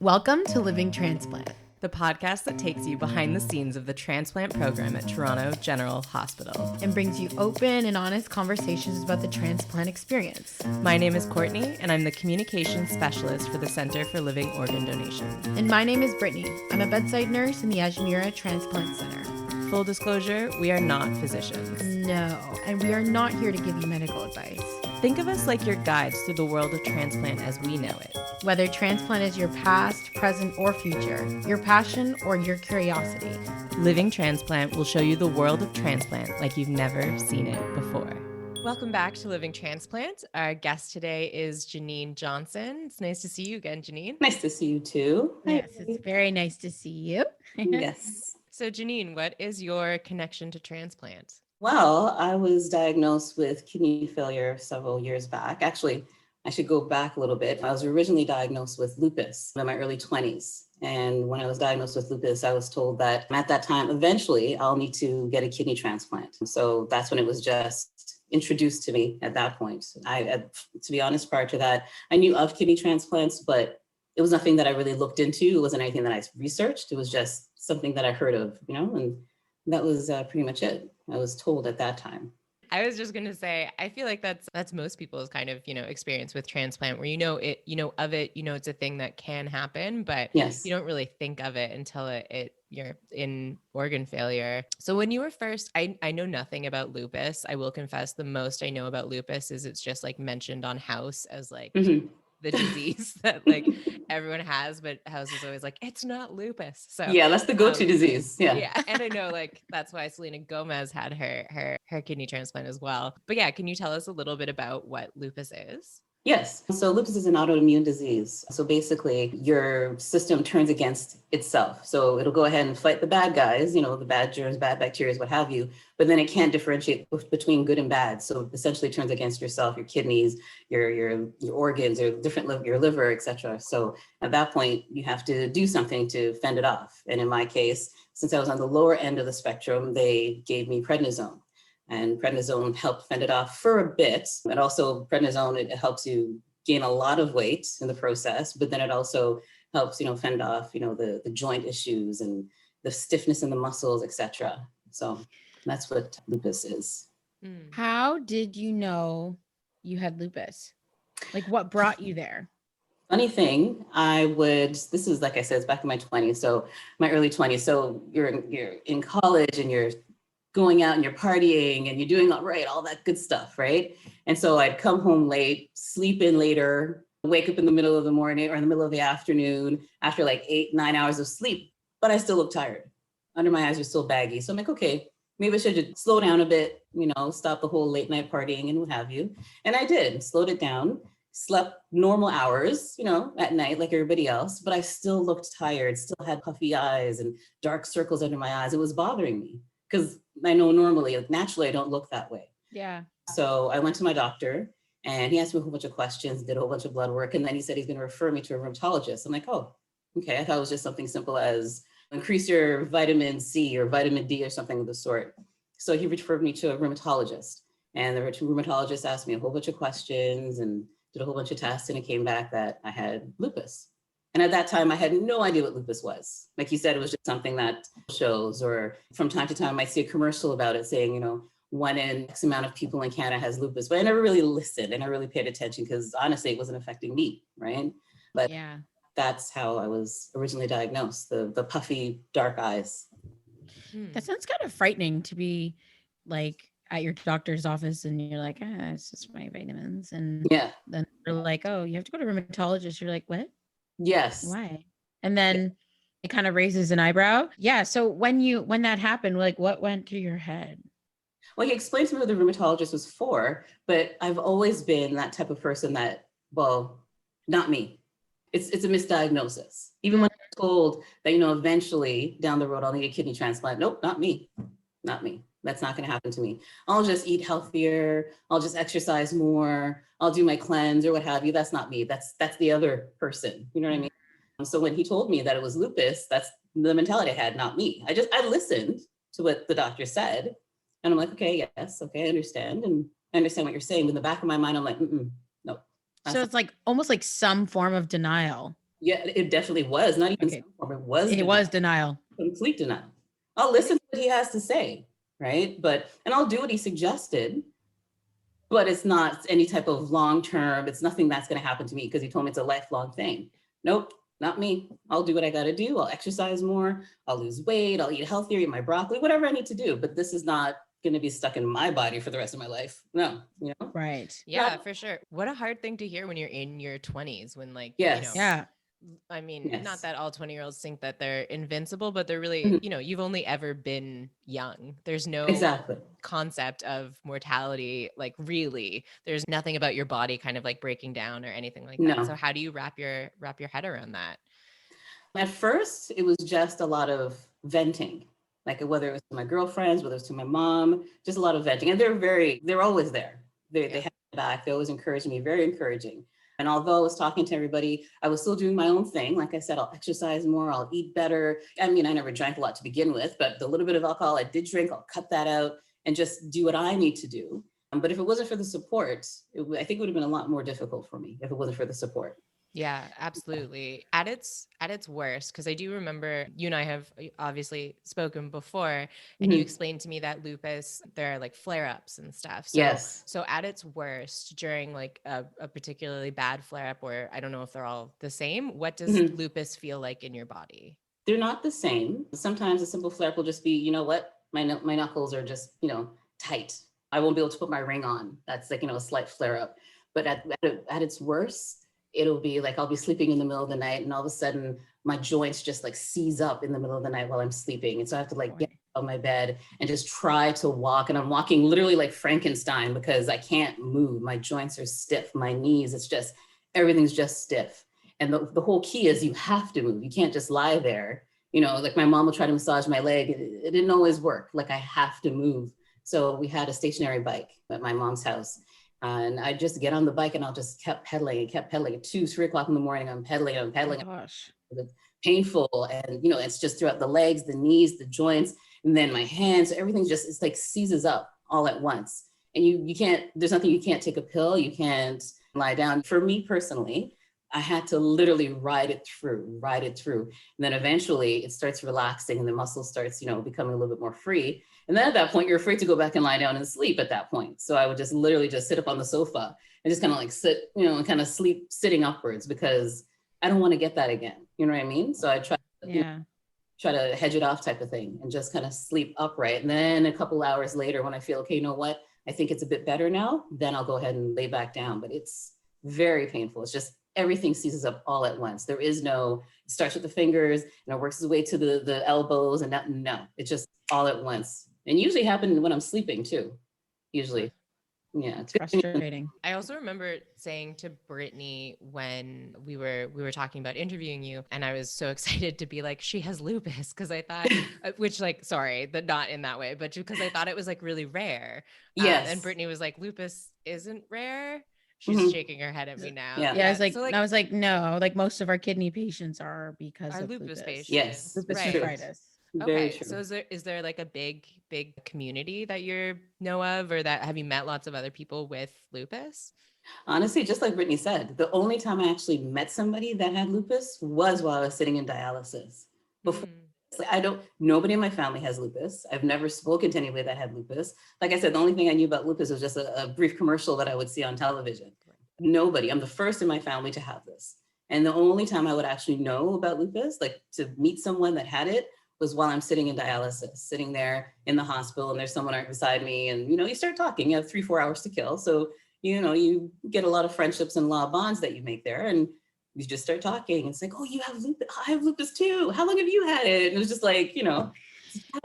Welcome to Living Transplant, the podcast that takes you behind the scenes of the transplant program at Toronto General Hospital and brings you open and honest conversations about the transplant experience. My name is Courtney, and I'm the communications specialist for the Center for Living Organ Donation. And my name is Brittany. I'm a bedside nurse in the Ajmira Transplant Center. Full disclosure, we are not physicians. No, and we are not here to give you medical advice. Think of us like your guides through the world of transplant as we know it. Whether transplant is your past, present, or future, your passion or your curiosity, Living Transplant will show you the world of transplant like you've never seen it before. Welcome back to Living Transplant. Our guest today is Janine Johnson. It's nice to see you again, Janine. Nice to see you too. Yes, it's very nice to see you. Yes. So Janine, what is your connection to transplant? Well, I was diagnosed with kidney failure several years back. Actually, I should go back a little bit. I was originally diagnosed with lupus in my early 20s. And when I was diagnosed with lupus, I was told that at that time, eventually, I'll need to get a kidney transplant. So that's when it was just introduced to me at that point. To be honest, prior to that, I knew of kidney transplants, but it was nothing that I really looked into. It wasn't anything that I researched. It was just something that I heard of, and that was pretty much it. I was told at that time. I was just going to say, I feel like that's most people's kind of, experience with transplant where, of it, it's a thing that can happen, but yes, you don't really think of it until you're in organ failure. So when you were first, I know nothing about lupus. I will confess the most I know about lupus is it's just like mentioned on House as like the disease that like everyone has, but House is always like, it's not lupus. So yeah, that's the go-to disease. Yeah. And I know like that's why Selena Gomez had her kidney transplant as well. But yeah, can you tell us a little bit about what lupus is? Yes. So lupus is an autoimmune disease. So basically your system turns against itself. So it'll go ahead and fight the bad guys, the bad germs, bad bacteria, what have you, but then it can't differentiate between good and bad. So essentially it turns against yourself, your kidneys, your organs, your liver, etc. So at that point you have to do something to fend it off. And in my case, since I was on the lower end of the spectrum, they gave me prednisone. And prednisone helped fend it off for a bit. And also prednisone, it helps you gain a lot of weight in the process, but then it also helps, fend off, the joint issues and the stiffness in the muscles, etc. So that's what lupus is. How did you know you had lupus? Like what brought you there? Funny thing, this is, like I said, it's back in my 20s. So my early 20s. So you're in college and you're going out and you're partying and you're doing all that good stuff, right? And so I'd come home late, sleep in later, wake up in the middle of the morning or in the middle of the afternoon after like 8-9 hours of sleep, but I still look tired. Under my eyes are still baggy. So I'm like, okay, maybe I should just slow down a bit, stop the whole late night partying and what have you. And I did, slowed it down, slept normal hours, at night like everybody else, but I still looked tired, still had puffy eyes and dark circles under my eyes. It was bothering me because I know naturally, I don't look that way. Yeah. So I went to my doctor and he asked me a whole bunch of questions, did a whole bunch of blood work. And then he said he's going to refer me to a rheumatologist. I'm like, oh, okay. I thought it was just something simple as increase your vitamin C or vitamin D or something of the sort. So he referred me to a rheumatologist. And the rheumatologist asked me a whole bunch of questions and did a whole bunch of tests. And it came back that I had lupus. And at that time, I had no idea what lupus was. Like you said, it was just something that shows, or from time to time, I might see a commercial about it saying, 1 in X amount of people in Canada has lupus. But I never really listened and I really paid attention because honestly, it wasn't affecting me, right? But yeah, that's how I was originally diagnosed, the puffy, dark eyes. That sounds kind of frightening to be like at your doctor's office and you're like, it's just my vitamins. And then they're like, oh, you have to go to a rheumatologist. You're like, what? Yes. Why? And then it kind of raises an eyebrow. Yeah. So when that happened, like what went through your head? Well, he explained to me what the rheumatologist was for, but I've always been that type of person that, well, not me. It's a misdiagnosis. Even when I'm told that, eventually down the road, I'll need a kidney transplant. Nope, not me. Not me. That's not going to happen to me. I'll just eat healthier. I'll just exercise more. I'll do my cleanse or what have you. That's not me. That's the other person. You know what I mean? So when he told me that it was lupus, that's the mentality I had, not me. I listened to what the doctor said. And I'm like, okay, yes. Okay. I understand. And I understand what you're saying. But in the back of my mind, I'm like, no. So it's like almost like some form of denial. Yeah, it definitely was. Not even Okay. some form. It was It denial. was denial. Complete denial. I'll listen to what he has to say, right? And I'll do what he suggested, but it's not any type of long-term, it's nothing that's going to happen to me because he told me it's a lifelong thing. Nope, not me. I'll do what I got to do. I'll exercise more. I'll lose weight. I'll eat healthier, eat my broccoli, whatever I need to do. But this is not going to be stuck in my body for the rest of my life. No, you know? Right. Yeah, for sure. What a hard thing to hear when you're in your 20s, when like, Yes. Yeah. I mean, Yes. not that all 20-year-olds think that they're invincible, but they're really, Mhm. you've only ever been young. There's no Exactly. concept of mortality. Like really, there's nothing about your body kind of like breaking down or anything like that. No. So how do you wrap your head around that? At first, it was just a lot of venting, like whether it was to my girlfriends, whether it was to my mom, just a lot of venting. And they're always there. They have my back. They always encourage me, very encouraging. And although I was talking to everybody, I was still doing my own thing. Like I said, I'll exercise more, I'll eat better. I mean, I never drank a lot to begin with, but the little bit of alcohol I did drink, I'll cut that out and just do what I need to do. But if it wasn't for the support, I think it would have been a lot more difficult for me if it wasn't for the support. Yeah, absolutely. At its worst, because I do remember you and I have obviously spoken before, and you explained to me that lupus, there are like flare-ups and stuff. So, Yes. So at its worst, during like a particularly bad flare-up, or I don't know if they're all the same, what does lupus feel like in your body? They're not the same. Sometimes a simple flare-up will just be, you know what, my knuckles are just, tight. I won't be able to put my ring on. That's like, a slight flare-up. But at its worst, it'll be like I'll be sleeping in the middle of the night and all of a sudden my joints just like seize up in the middle of the night while I'm sleeping. And so I have to like get out of my bed and just try to walk. And I'm walking literally like Frankenstein because I can't move. My joints are stiff, my knees, everything's just stiff. And the whole key is you have to move. You can't just lie there. Like my mom will try to massage my leg. It didn't always work. Like I have to move. So we had a stationary bike at my mom's house. And I just get on the bike and I'll just kept pedaling at 2, 3 o'clock in the morning. I'm pedaling. Oh, gosh. It's painful. And, it's just throughout the legs, the knees, the joints, and then my hands, everything it's like seizes up all at once. And you can't, there's nothing, you can't take a pill. You can't lie down. For me personally, I had to literally ride it through. And then eventually it starts relaxing and the muscle starts, becoming a little bit more free. And then at that point, you're afraid to go back and lie down and sleep at that point. So I would just literally just sit up on the sofa and just kind of like sit, and kind of sleep sitting upwards because I don't want to get that again. You know what I mean? So I try to hedge it off type of thing and just kind of sleep upright. And then a couple hours later, when I feel, okay, you know what? I think it's a bit better now, then I'll go ahead and lay back down. But it's very painful. It's just everything seizes up all at once. There is no, it starts with the fingers and it works its way to the elbows and that, no, it's just all at once. And usually happen when I'm sleeping too, usually. Yeah, it's frustrating. I also remember saying to Brittany when we were talking about interviewing you, and I was so excited to be like, she has lupus, because I thought, which like, sorry, that not in that way, but because I thought it was like really rare. Yes. And Brittany was like, lupus isn't rare. She's shaking her head at me now. Yeah, I was like, I was like, no, like most of our kidney patients are because of lupus patients. Yes, lupus nephritis. Okay, so is there like a big community that you know of, or that have you met lots of other people with lupus? Honestly, just like Brittany said, the only time I actually met somebody that had lupus was while I was sitting in dialysis. Before, nobody in my family has lupus. I've never spoken to anybody that had lupus. Like I said, the only thing I knew about lupus was just a brief commercial that I would see on television. Nobody, I'm the first in my family to have this. And the only time I would actually know about lupus, like to meet someone that had it, was while I'm sitting in dialysis, sitting there in the hospital and there's someone right beside me and, you start talking, you have 3-4 hours to kill. So, you get a lot of friendships and a lot of bonds that you make there and you just start talking. It's like, oh, you have lupus. I have lupus too. How long have you had it? And it was just like,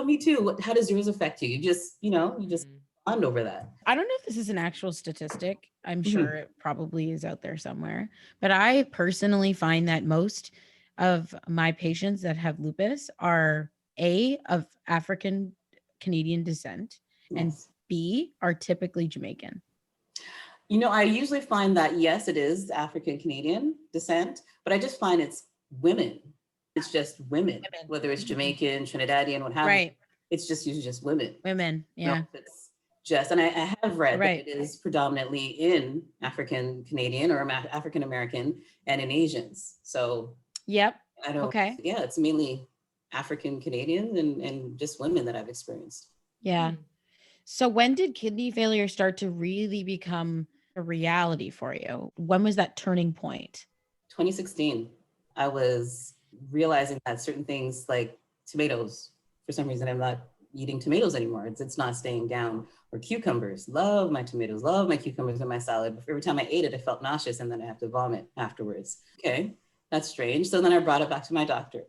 me too. How does yours affect you? You just bond over that. I don't know if this is an actual statistic. I'm sure it probably is out there somewhere, but I personally find that most of my patients that have lupus are A, of African Canadian descent, and B, are typically Jamaican. I usually find that, yes, it is African Canadian descent, but I just find it's women. It's just women. Whether it's Jamaican, Trinidadian, what have you. It's just usually just women. Women, yeah. just, and I have read that Right. it is predominantly in African Canadian or African American and in Asians. So Yep. I don't, Okay. yeah, it's mainly African Canadian and just women that I've experienced. Yeah. Hmm. So when did kidney failure start to really become a reality for you? When was that turning point? 2016, I was realizing that certain things like tomatoes, for some reason, I'm not eating tomatoes anymore. It's not staying down. Or cucumbers. Love my tomatoes, love my cucumbers in my salad. But every time I ate it, I felt nauseous and then I have to vomit afterwards. Okay, that's strange. So then I brought it back to my doctor.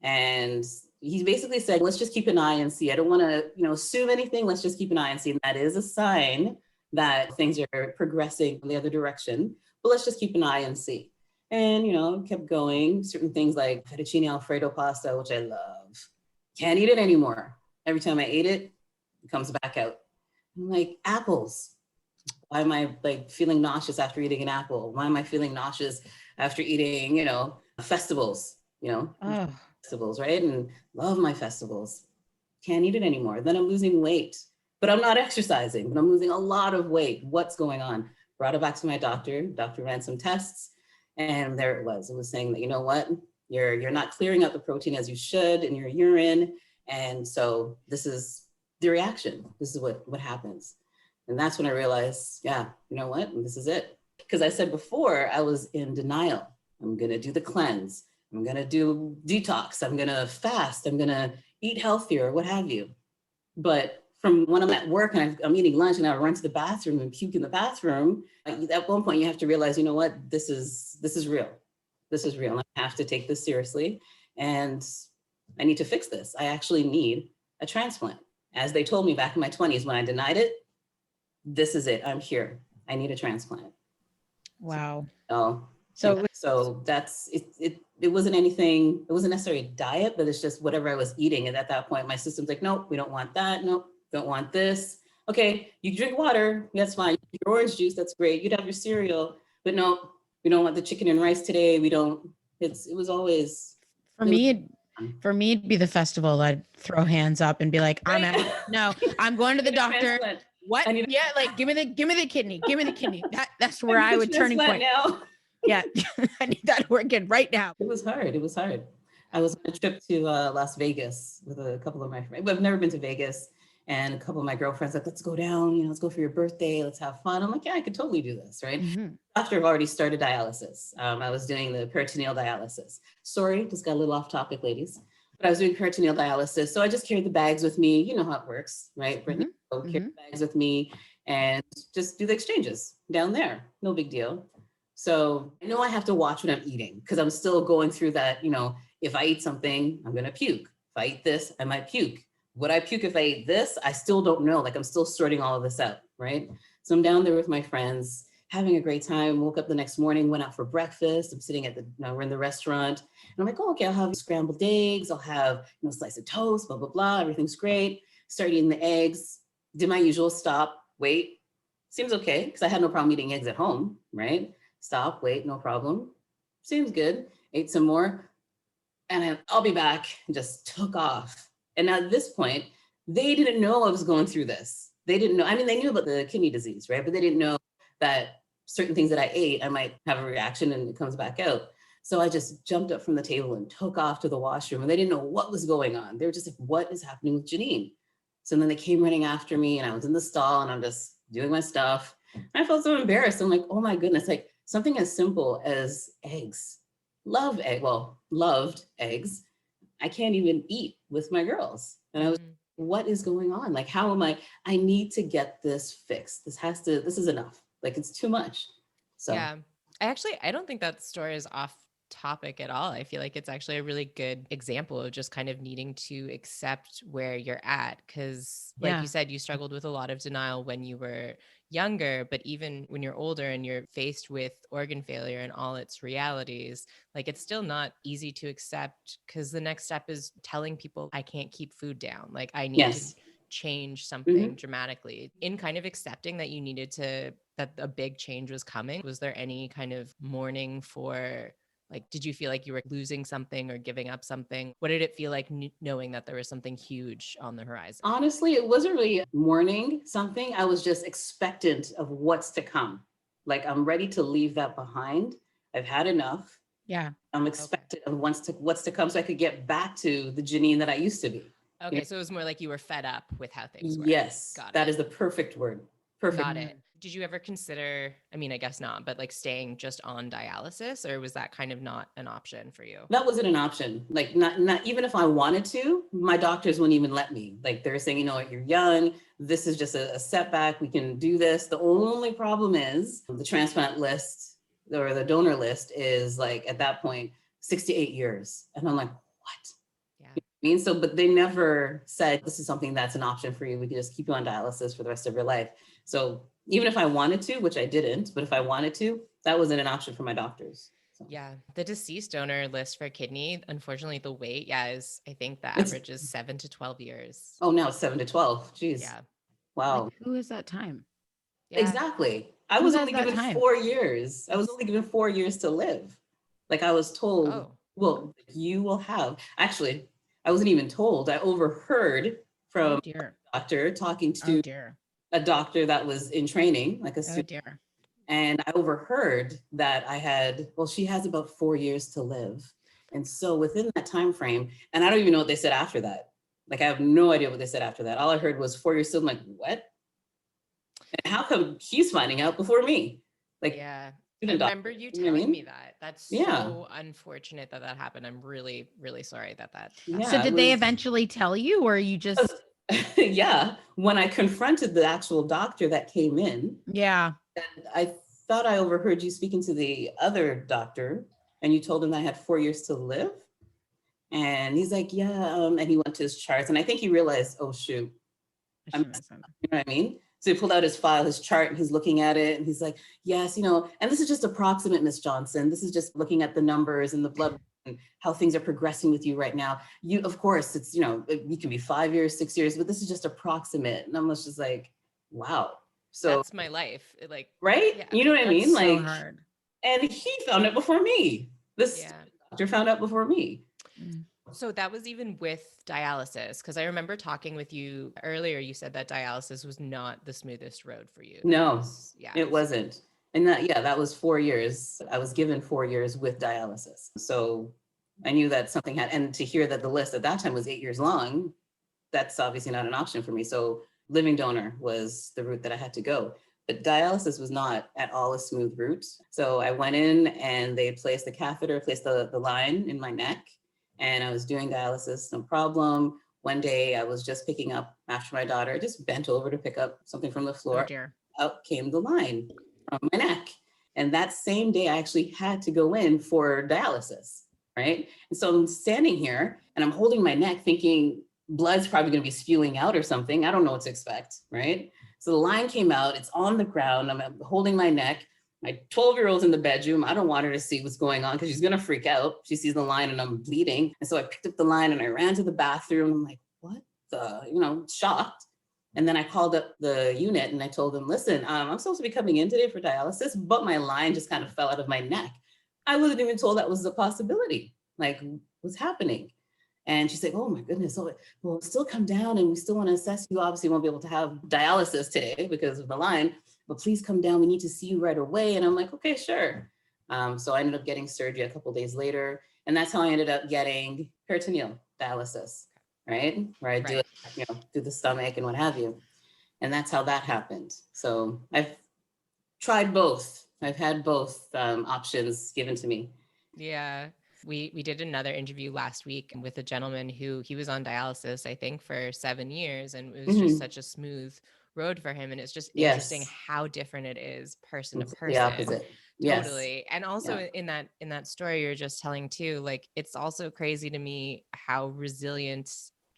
And he basically said, let's just keep an eye and see. I don't want to, assume anything. Let's just keep an eye and see. And that is a sign that things are progressing in the other direction. But let's just keep an eye and see. And, kept going. Certain things like fettuccine Alfredo pasta, which I love. Can't eat it anymore. Every time I ate it, it comes back out. I'm like, apples. Why am I like feeling nauseous after eating an apple? Why am I feeling nauseous after eating, festivals, Oh, festivals, right? And love my festivals. Can't eat it anymore. Then I'm losing weight, but I'm not exercising, but I'm losing a lot of weight. What's going on? Brought it back to my doctor. Doctor ran some tests, and there it was. It was saying that, you know what? You're not clearing out the protein as you should in your urine. And so this is the reaction. This is what happens. And that's when I realized, yeah, you know what? This is it. Because I said before, I was in denial. I'm going to do the cleanse. I'm going to do detox. I'm going to fast. I'm going to eat healthier, what have you. But from when I'm at work and I'm eating lunch and I run to the bathroom and puke in the bathroom, at one point you have to realize, you know what? This is real. This is real. I have to take this seriously. And I need to fix this. I actually need a transplant. As they told me back in my 20s when I denied it, this is it. I'm here. I need a transplant. wow. Oh, So so that's it. It wasn't anything. It wasn't necessarily a diet, but it's just whatever I was eating. And at that point, my system's like, nope, we don't want that. Nope, don't want this. Okay, you drink water. That's fine. Your orange juice. That's great. You'd have your cereal, but no, we don't want the chicken and rice today. We don't. It was always. for It was me, it'd be the festival. I'd throw hands up and be like, I'm out. No, I'm going to the doctor. transplant. What? I need Yeah, like give me the kidney. Give me the kidney. That's where I I need would a turning transplant point. now. Yeah. I need that working right now. It was hard. It was hard. I was on a trip to Las Vegas with a couple of my friends. I've never been to Vegas, and a couple of my girlfriends like, let's go down. Let's go for your birthday. Let's have fun. I'm like, yeah, I could totally do this, right? Mhm. After I've already started dialysis, I was doing the peritoneal dialysis. Sorry, just got a little off topic, ladies. But I was doing peritoneal dialysis, so I just carried the bags with me. You know how it works, right? Brittany, so carry the bags with me and just do the exchanges down there. No big deal. So I know I have to watch what I'm eating because I'm still going through that, if I eat something, I'm going to puke. If I eat this, I might puke. Would I puke if I ate this? I still don't know. Like I'm still sorting all of this out, right? So I'm down there with my friends, having a great time. Woke up the next morning, went out for breakfast. I'm sitting we're in the restaurant. And I'm like, oh, okay, I'll have scrambled eggs. I'll have, a slice of toast, blah, blah, blah. Everything's great. Start eating the eggs. Did my usual stop, wait. Seems okay because I had no problem eating eggs at home, right? Stop, wait, no problem. Seems good. Ate some more. And I'll be back and just took off. And at this point, they didn't know I was going through this. They didn't know. I mean, they knew about the kidney disease, right? But they didn't know that certain things that I ate, I might have a reaction and it comes back out. So I just jumped up from the table and took off to the washroom. And they didn't know what was going on. They were just like, what is happening with Janine? So then they came running after me and I was in the stall and I'm just doing my stuff. And I felt so embarrassed. I'm like, oh my goodness, like something as simple as eggs. Loved eggs. I can't even eat with my girls. And I was, what is going on? Like, how am I need to get this fixed. This is enough. Like, it's too much. So, Yeah. I don't think that story is off topic at all. I feel like it's actually a really good example of just kind of needing to accept where you're at. Cause like Yeah. you said, you struggled with a lot of denial when you were younger, but even when you're older and you're faced with organ failure and all its realities, like it's still not easy to accept because the next step is telling people I can't keep food down. Like I need to yes. change something dramatically. In kind of accepting that that a big change was coming, was there any kind of mourning for Like, did you feel like you were losing something or giving up something? What did it feel like knowing that there was something huge on the horizon? Honestly, it wasn't really mourning something. I was just expectant of what's to come. Like, I'm ready to leave that behind. I've had enough. Yeah. I'm expectant of what's to come so I could get back to the Janine that I used to be. Okay, so it was more like you were fed up with how things were. Yes, Got that it. is the perfect word. Perfect. Got it. Did you ever consider, I mean, I guess not, but like staying just on dialysis, or was that kind of not an option for you? That wasn't an option. Like, not even if I wanted to, my doctors wouldn't even let me. Like, they're saying, you know what, you're young. This is just a setback. We can do this. The only problem is the transplant list or the donor list is like at that point 68 years, and I'm like, what? Yeah. I mean, so, but they never said this is something that's an option for you. We can just keep you on dialysis for the rest of your life. So even if I wanted to, which I didn't, but if I wanted to, that wasn't an option for my doctors. So. Yeah. The deceased donor list for kidney, unfortunately, the wait, is, I think the average is 7 to 12 years. Oh, now it's 7 to 12. Jeez. Yeah. Wow. Like, who is that time? Yeah. Exactly. I Who was has only that given time? 4 years. I was only given 4 years to live. Like I was told, Oh. well, you will have. Actually, I wasn't even told. I overheard from Oh dear. a doctor talking Oh to dear. a doctor that was in training, like a Oh student. dear. And I overheard that I had, well, she has about 4 years to live. And so within that time frame, and I don't even know what they said after that. Like I have no idea what they said after that. All I heard was 4 years still. I'm like, what? And how come she's finding out before me? Like, yeah. I student doctor, remember you you know what I telling mean? me that. That's Yeah. so unfortunate that that happened. I'm really, really sorry that Yeah. So it did they was- eventually tell you, or you just? yeah. When I confronted the actual doctor that came in, Yeah. I thought I overheard you speaking to the other doctor, and you told him I had 4 years to live. And he's like, yeah. And he went to his charts, and I think he realized, oh shoot, I shouldn't have said that. you know what I mean? So he pulled out his file, his chart, and he's looking at it, and he's like, yes, you know, and this is just approximate, Miss Johnson. This is just looking at the numbers and the blood and how things are progressing with you right now. You, of course, it's, you know, you can be 5 years, 6 years, but this is just approximate. And I was just like, wow. So that's my life. Like, right? yeah. You know what I mean? That's so Like, hard. and he found it before me. This Yeah. doctor found out before me. Mm. So that was even with dialysis, because I remember talking with you earlier. You said that dialysis was not the smoothest road for you. No, Yeah. it wasn't. And that, yeah, that was 4 years. I was given 4 years with dialysis. So I knew that something had, and to hear that the list at that time was 8 years long, that's obviously not an option for me. So living donor was the route that I had to go. But dialysis was not at all a smooth route. So I went in and they placed the catheter, placed the line in my neck, and I was doing dialysis, no problem. One day I was just picking up after my daughter, I just bent over to pick up something from the Oh floor. dear. Out came the line from my neck. And that same day, I actually had to go in for dialysis, right? And so I'm standing here and I'm holding my neck thinking blood's probably going to be spewing out or something. I don't know what to expect, right? So the line came out, it's on the ground. I'm holding my neck. My 12-year-old's in the bedroom. I don't want her to see what's going on because she's going to freak out. She sees the line and I'm bleeding. And so I picked up the line and I ran to the bathroom. I'm like, what the, you know, shocked. And then I called up the unit and I told them, listen, I'm supposed to be coming in today for dialysis, but my line just kind of fell out of my neck. I wasn't even told that was a possibility. Like, what's happening? And she's like, oh my goodness, so we'll still come down and we still want to assess you. Obviously, won't be able to have dialysis today because of the line, but please come down. We need to see you right away. And I'm like, okay, sure. So I ended up getting surgery a couple of days later. And that's how I ended up getting peritoneal dialysis, right? Where I do it, you know, through the stomach and what have you. And that's how that happened. So I've tried both. I've had both options given to me. Yeah. We did another interview last week with a gentleman who he was on dialysis, I think, for 7 years, and it was just such a smooth road for him. And it's just interesting how different it is person to person. The opposite. Yes. Totally. And also in that story you're just telling too, like it's also crazy to me how resilient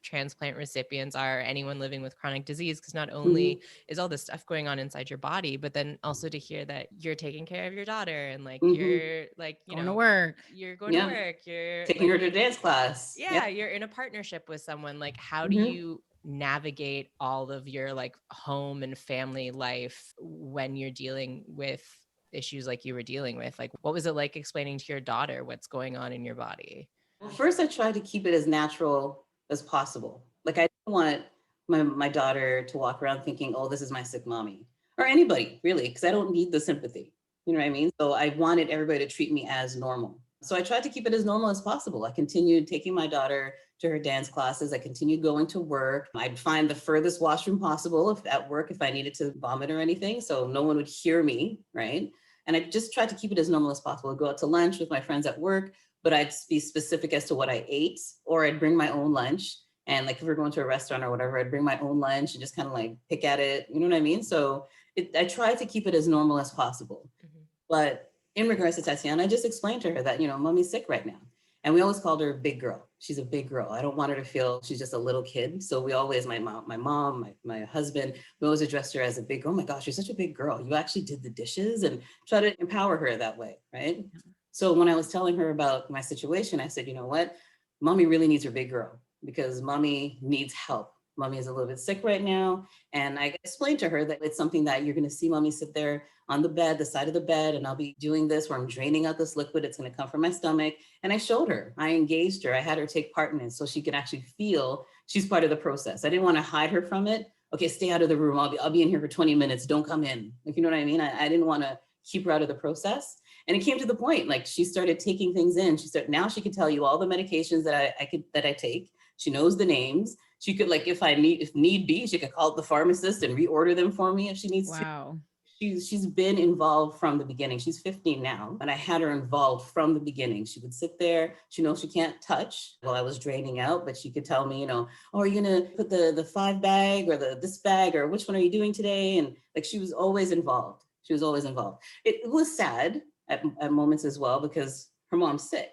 transplant recipients are, anyone living with chronic disease, because not only is all this stuff going on inside your body, but then also to hear that you're taking care of your daughter and like you're like, you Going know, to work. you're going to work, you're taking like, her to dance class. yeah, you're in a partnership with someone. Like how do you navigate all of your like home and family life when you're dealing with issues like you were dealing with? Like, what was it like explaining to your daughter what's going on in your body? Well, first, I tried to keep it as natural as possible. Like, I didn't want my daughter to walk around thinking, oh, this is my sick mommy, or anybody really, because I don't need the sympathy. You know what I mean? So I wanted everybody to treat me as normal. So I tried to keep it as normal as possible. I continued taking my daughter to her dance classes. I continued going to work. I'd find the furthest washroom possible if at work, if I needed to vomit or anything, so no one would hear me, right? And I just tried to keep it as normal as possible. I'd go out to lunch with my friends at work, but I'd be specific as to what I ate, or I'd bring my own lunch. And like if we're going to a restaurant or whatever, I'd bring my own lunch and just kind of like pick at it. You know what I mean? So I tried to keep it as normal as possible. Mm-hmm. But in regards to Tatiana, I just explained to her that, mommy's sick right now. And we always called her big girl. She's a big girl. I don't want her to feel she's just a little kid. So we always, my mom, my husband, we always addressed her as a big girl. Oh my gosh, you're such a big girl. You actually did the dishes, and try to empower her that way, right? So when I was telling her about my situation, I said, you know what? Mommy really needs her big girl because mommy needs help. Mommy is a little bit sick right now. And I explained to her that it's something that you're going to see mommy sit there on the bed, the side of the bed, and I'll be doing this where I'm draining out this liquid. It's going to come from my stomach. And I showed her, I engaged her. I had her take part in it so she could actually feel she's part of the process. I didn't want to hide her from it. Okay, stay out of the room. I'll be in here for 20 minutes. Don't come in. Like, you know what I mean? I didn't want to keep her out of the process. And it came to the point, like she started taking things in. Now she could tell you all the medications that I take. She knows the names. She could, like, if need be, she could call the pharmacist and reorder them for me if she needs to. Wow. She's been involved from the beginning. She's 15 now, and I had her involved from the beginning. She would sit there. She knows she can't touch while I was draining out, but she could tell me, oh, are you gonna put the 5 bag or this bag, or which one are you doing today? And like, she was always involved. She was always involved. It was sad at moments as well because her mom's sick,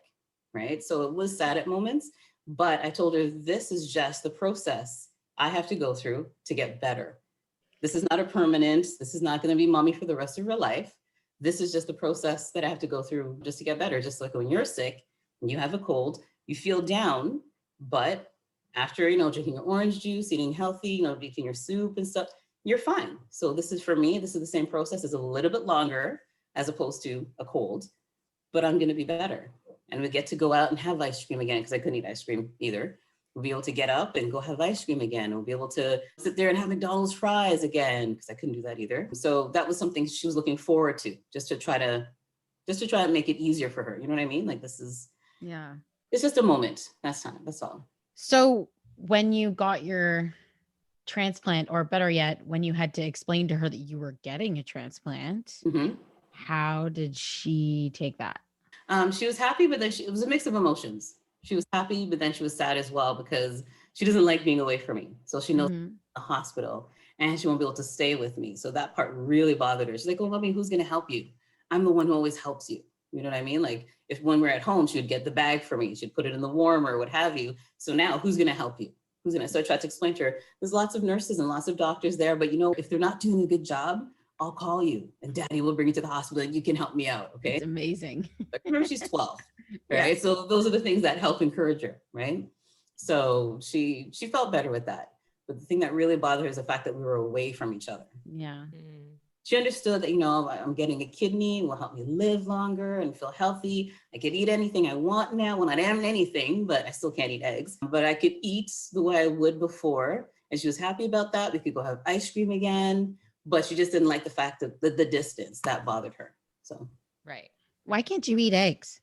right? So it was sad at moments, but I told her this is just the process I have to go through to get better. This is not a permanent, this is not going to be mommy for the rest of her life. This is just the process that I have to go through just to get better. Just like when you're sick and you have a cold, you feel down, but after, drinking your orange juice, eating healthy, drinking your soup and stuff, you're fine. So this is for me, this is the same process. It's a little bit longer as opposed to a cold, but I'm going to be better. And we get to go out and have ice cream again because I couldn't eat ice cream either. We'll be able to get up and go have ice cream again. We'll be able to sit there and have McDonald's fries again because I couldn't do that either. So that was something she was looking forward to, just to try to make it easier for her. You know what I mean? Like it's just a moment. That's time. That's all. So when you got your transplant, or better yet, when you had to explain to her that you were getting a transplant, how did she take that? She was happy, but then it was a mix of emotions. She was happy, but then she was sad as well because she doesn't like being away from me. So she knows the hospital and she won't be able to stay with me. So that part really bothered her. She's like, oh, mommy, who's going to help you? I'm the one who always helps you. You know what I mean? Like when we're at home, she would get the bag for me. She'd put it in the warmer, what have you. So now who's going to help you? So I tried to explain to her, there's lots of nurses and lots of doctors there, but if they're not doing a good job, I'll call you and daddy will bring you to the hospital and you can help me out. Okay. It's amazing. But remember, she's 12, right? Yeah. So those are the things that help encourage her, right? So she felt better with that. But the thing that really bothered her is the fact that we were away from each other. Yeah. She understood that, I'm getting a kidney, will help me live longer and feel healthy. I could eat anything I want now. Well, not anything, but I still can't eat eggs. But I could eat the way I would before. And she was happy about that. We could go have ice cream again. But she just didn't like the fact that the distance that bothered her. So, right. Why can't you eat eggs?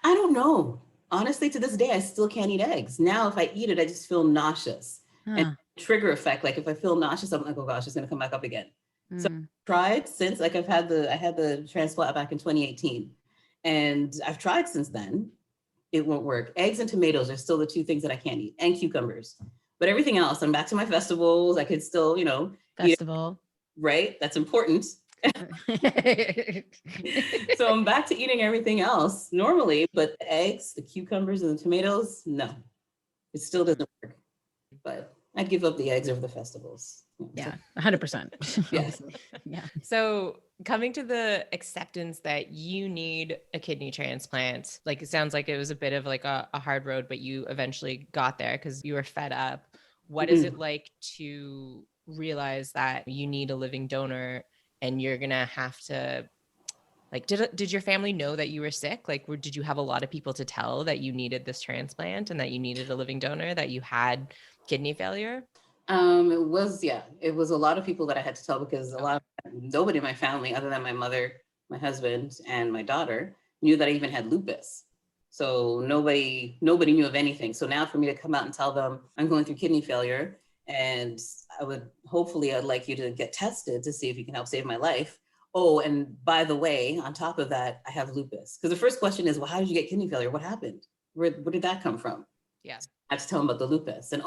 I don't know. Honestly, to this day, I still can't eat eggs. Now, if I eat it, I just feel nauseous. And trigger effect, like if I feel nauseous, I'm like, oh gosh, it's going to come back up again. So I've tried since, like I had the transplant back in 2018. And I've tried since then. It won't work. Eggs and tomatoes are still the 2 things that I can't eat, and cucumbers. But everything else, I'm back to my festivals. I could still, festival. Right? That's important. So I'm back to eating everything else normally, but the eggs, the cucumbers, and the tomatoes, no. It still doesn't work. But I'd give up the eggs over the festivals. Yeah, 100%. Yeah. Yeah. So coming to the acceptance that you need a kidney transplant, like it sounds like it was a bit of like a hard road, but you eventually got there because you were fed up. What is it like to realize that you need a living donor and you're going to have to Like, did your family know that you were sick? Like, did you have a lot of people to tell that you needed this transplant and that you needed a living donor, that you had kidney failure? It was a lot of people that I had to tell, because nobody in my family other than my mother, my husband, and my daughter knew that I even had lupus. So nobody knew of anything. So now for me to come out and tell them I'm going through kidney failure, and I'd like you to get tested to see if you can help save my life. Oh, and by the way, on top of that, I have lupus. Because the first question is, well, how did you get kidney failure? What happened? Where did that come from? Yeah. I have to tell them about the lupus. And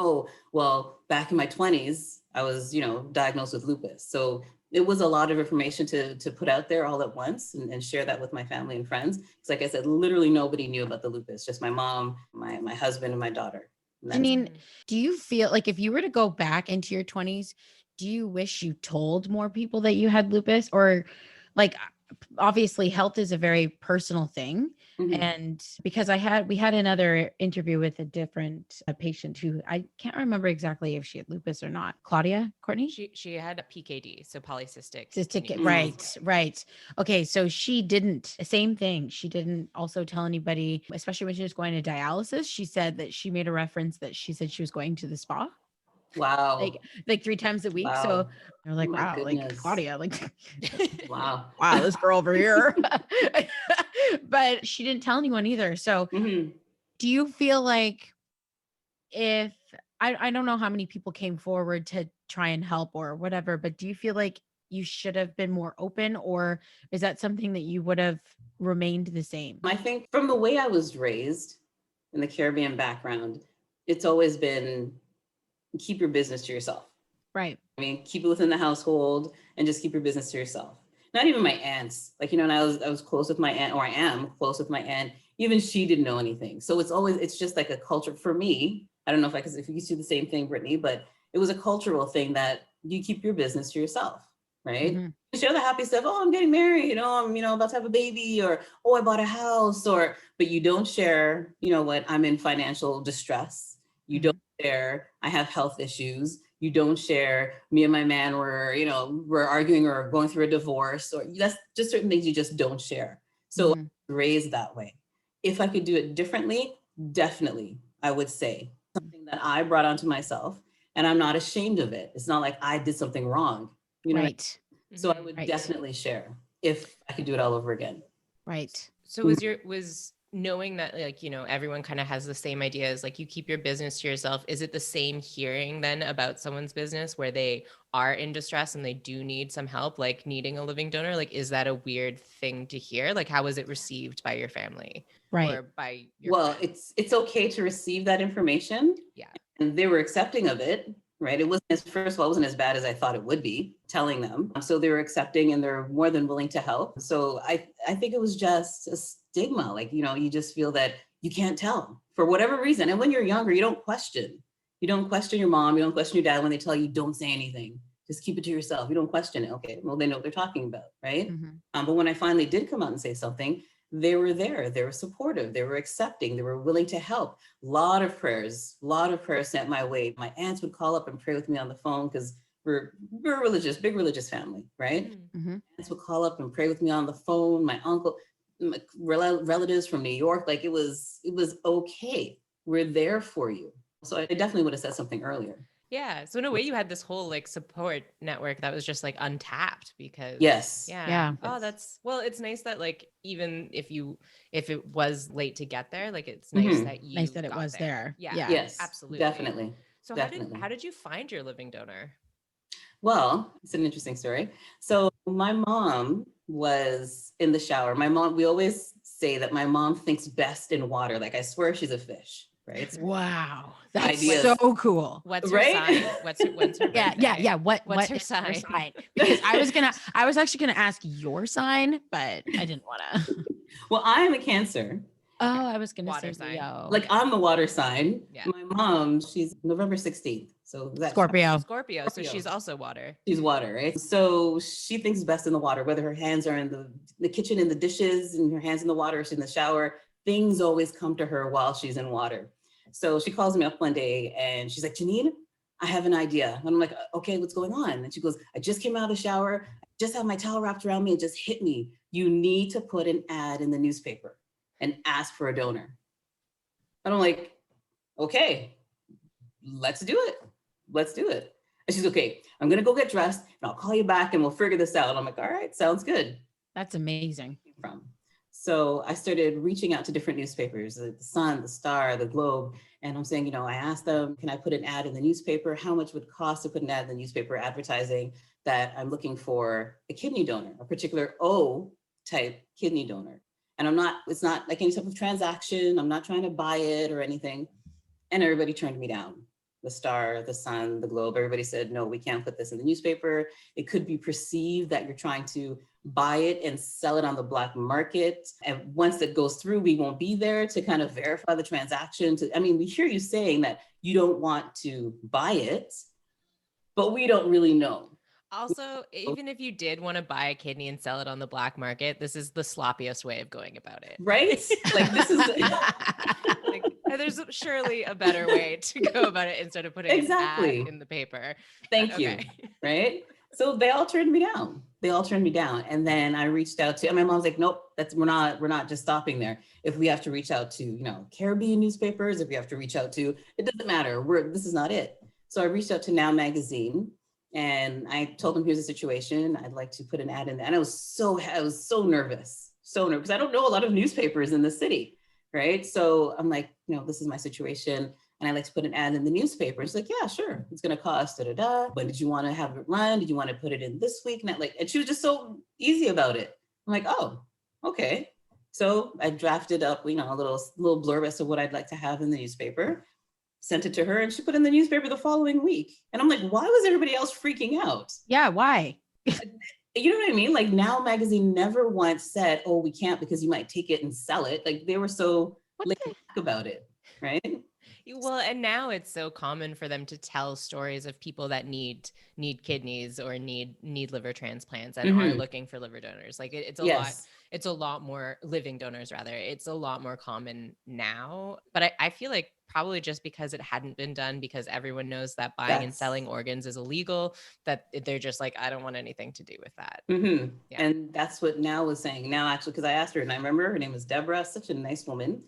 back in my 20s, I was, diagnosed with lupus. So it was a lot of information to put out there all at once, and share that with my family and friends. Because like I said, literally nobody knew about the lupus, just my mom, my husband, and my daughter. Janine, do you feel like if you were to go back into your 20s, do you wish you told more people that you had lupus? Or like, obviously health is a very personal thing. Mhm. And because we had another interview with a different patient who I can't remember exactly if she had lupus or not. Claudia, Courtney? She had a PKD, so polycystic. Right. Okay, so she didn't, same thing. She didn't also tell anybody, especially when she was going to dialysis. She said that she made a reference that she said she was going to the spa. Wow. Like 3 times a week. Wow. So they're like, Oh my wow, goodness. like Claudia, like Wow. wow, this girl over here. But she didn't tell anyone either. So Mhm. do you feel like if I don't know how many people came forward to try and help or whatever, but do you feel like you should have been more open, or is that something that you would have remained the same? I think from the way I was raised in the Caribbean background, it's always been keep your business to yourself. Right. I mean, keep it within the household and just keep your business to yourself. Not even my aunts, and I was close with my aunt, or I am close with my aunt. Even she didn't know anything. So it's just like a culture for me. I don't know if you see the same thing, Brittany, but it was a cultural thing that you keep your business to yourself, right? Mhm. You share the happy stuff. Oh, I'm getting married. I'm about to have a baby, or I bought a house, but you don't share. What, I'm in financial distress. You don't share. I have health issues. You don't share. Me and my man we're arguing or going through a divorce, or that's just certain things you just don't share. So raised that way. If I could do it differently, definitely, I would say something that I brought onto myself, and I'm not ashamed of it. It's not like I did something wrong. Right. So I would definitely share if I could do it all over again. Right. So was knowing that, like, everyone kind of has the same ideas, like you keep your business to yourself. Is it the same hearing then about someone's business where they are in distress and they do need some help, like needing a living donor? Like, is that a weird thing to hear? Like, how was it received by your family? Right. Or by your friends? It's okay to receive that information. Yeah. And they were accepting of it, right? It wasn't as bad as I thought it would be, telling them. So they were accepting, and they're more than willing to help. So I think it was just a stigma. Like, you just feel that you can't tell for whatever reason. And when you're younger, you don't question. You don't question your mom. You don't question your dad when they tell you, don't say anything. Just keep it to yourself. You don't question it. Okay, well, they know what they're talking about, right? But when I finally did come out and say something, they were there. They were supportive. They were accepting. They were willing to help. A lot of prayers sent my way. My aunts would call up and pray with me on the phone, because we're religious, big religious family, right? Aunts would call up and pray with me on the phone. My uncle, my relatives from New York, like it was okay. We're there for you. So I definitely would have said something earlier. Yeah. So in a way, you had this whole like support network that was just like untapped, because Yes. Yeah. Oh, it's nice that, like, even if it was late to get there, like, it's nice that it was there. Yeah. Yes, Absolutely. definitely. So definitely. how did you find your living donor? Well, it's an interesting story. So my mom was in the shower. We always say that my mom thinks best in water. Like, I swear she's a fish, right? Wow. That's Ideas. so cool. What's her Right? sign? When's her birthday? Yeah. What's her is sign? Because I was actually gonna ask your sign, but I didn't want to. Well, I am a Cancer. Oh, I was gonna Water say sign. Leo. Like, I'm the water sign. Yeah. My mom, she's November 16th. So that's Scorpio. So she's also water. She's water, right? So she thinks best in the water, whether her hands are in the kitchen, in the dishes, and her hands in the water, or she's in the shower. Things always come to her while she's in water. So she calls me up one day and she's like, Janine, I have an idea. And I'm like, okay, what's going on? And she goes, I just came out of the shower. I just have my towel wrapped around me. It just hit me. you need to put an ad in the newspaper and ask for a donor. And I'm like, okay, let's do it. Let's do it. And she's okay, I'm going to go get dressed and I'll call you back and we'll figure this out. I'm like, all right, sounds good. That's amazing. So I started reaching out to different newspapers, the Sun, the Star, the Globe. And I'm saying, I asked them, can I put an ad in the newspaper? How much would it cost to put an ad in the newspaper advertising that I'm looking for a kidney donor, a particular O type kidney donor? And it's not like any type of transaction. I'm not trying to buy it or anything. And everybody turned me down. The Star, the Sun, the Globe, everybody said, no, we can't put this in the newspaper. It could be perceived that you're trying to buy it and sell it on the black market. And once it goes through, we won't be there to kind of verify the transaction. We hear you saying that you don't want to buy it, but we don't really know. Also, even if you did want to buy a kidney and sell it on the black market, this is the sloppiest way of going about it. Right? Like this is there's surely a better way to go about it instead of putting an ad in the paper. Thank you. Right? So they all turned me down. And then I reached out to, and my mom's like, nope, we're not just stopping there. If we have to reach out to, Caribbean newspapers, if we have to reach out to, it doesn't matter. This is not it. So I reached out to Now Magazine and I told them, here's the situation. I'd like to put an ad in there. And I was so nervous, because I don't know a lot of newspapers in the city. Right. So I'm like, this is my situation. And I'd like to put an ad in the newspaper. She's like, yeah, sure. It's going to cost When did you want to have it run? Did you want to put it in this week? And she was just so easy about it. I'm like, oh, okay. So I drafted up, a little blurb as to what I'd like to have in the newspaper, sent it to her, and she put in the newspaper the following week. And I'm like, why was everybody else freaking out? Yeah. Why? You know what I mean? Like Now Magazine never once said, oh, we can't because you might take it and sell it. Like they were so laid back about it, right? Well, and now it's so common for them to tell stories of people that need kidneys or need liver transplants and are looking for liver donors. Like it's a lot more living donors rather. It's a lot more common now, but I feel like probably just because it hadn't been done, because everyone knows that buying and selling organs is illegal, that they're just like, I don't want anything to do with that. Yeah. And that's what Now was saying. Now, actually, because I asked her, and I remember her name was Deborah, such a nice woman.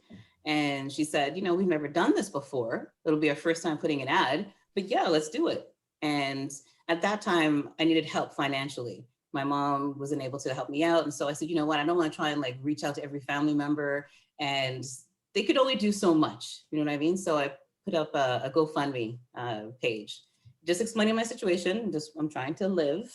And she said, we've never done this before. It'll be our first time putting an ad, but yeah, let's do it. And at that time, I needed help financially. My mom wasn't able to help me out. And so I said, you know what, I don't want to try and reach out to every family member, and they could only do so much, you know what I mean? So I put up a GoFundMe page, just explaining my situation. I'm trying to live,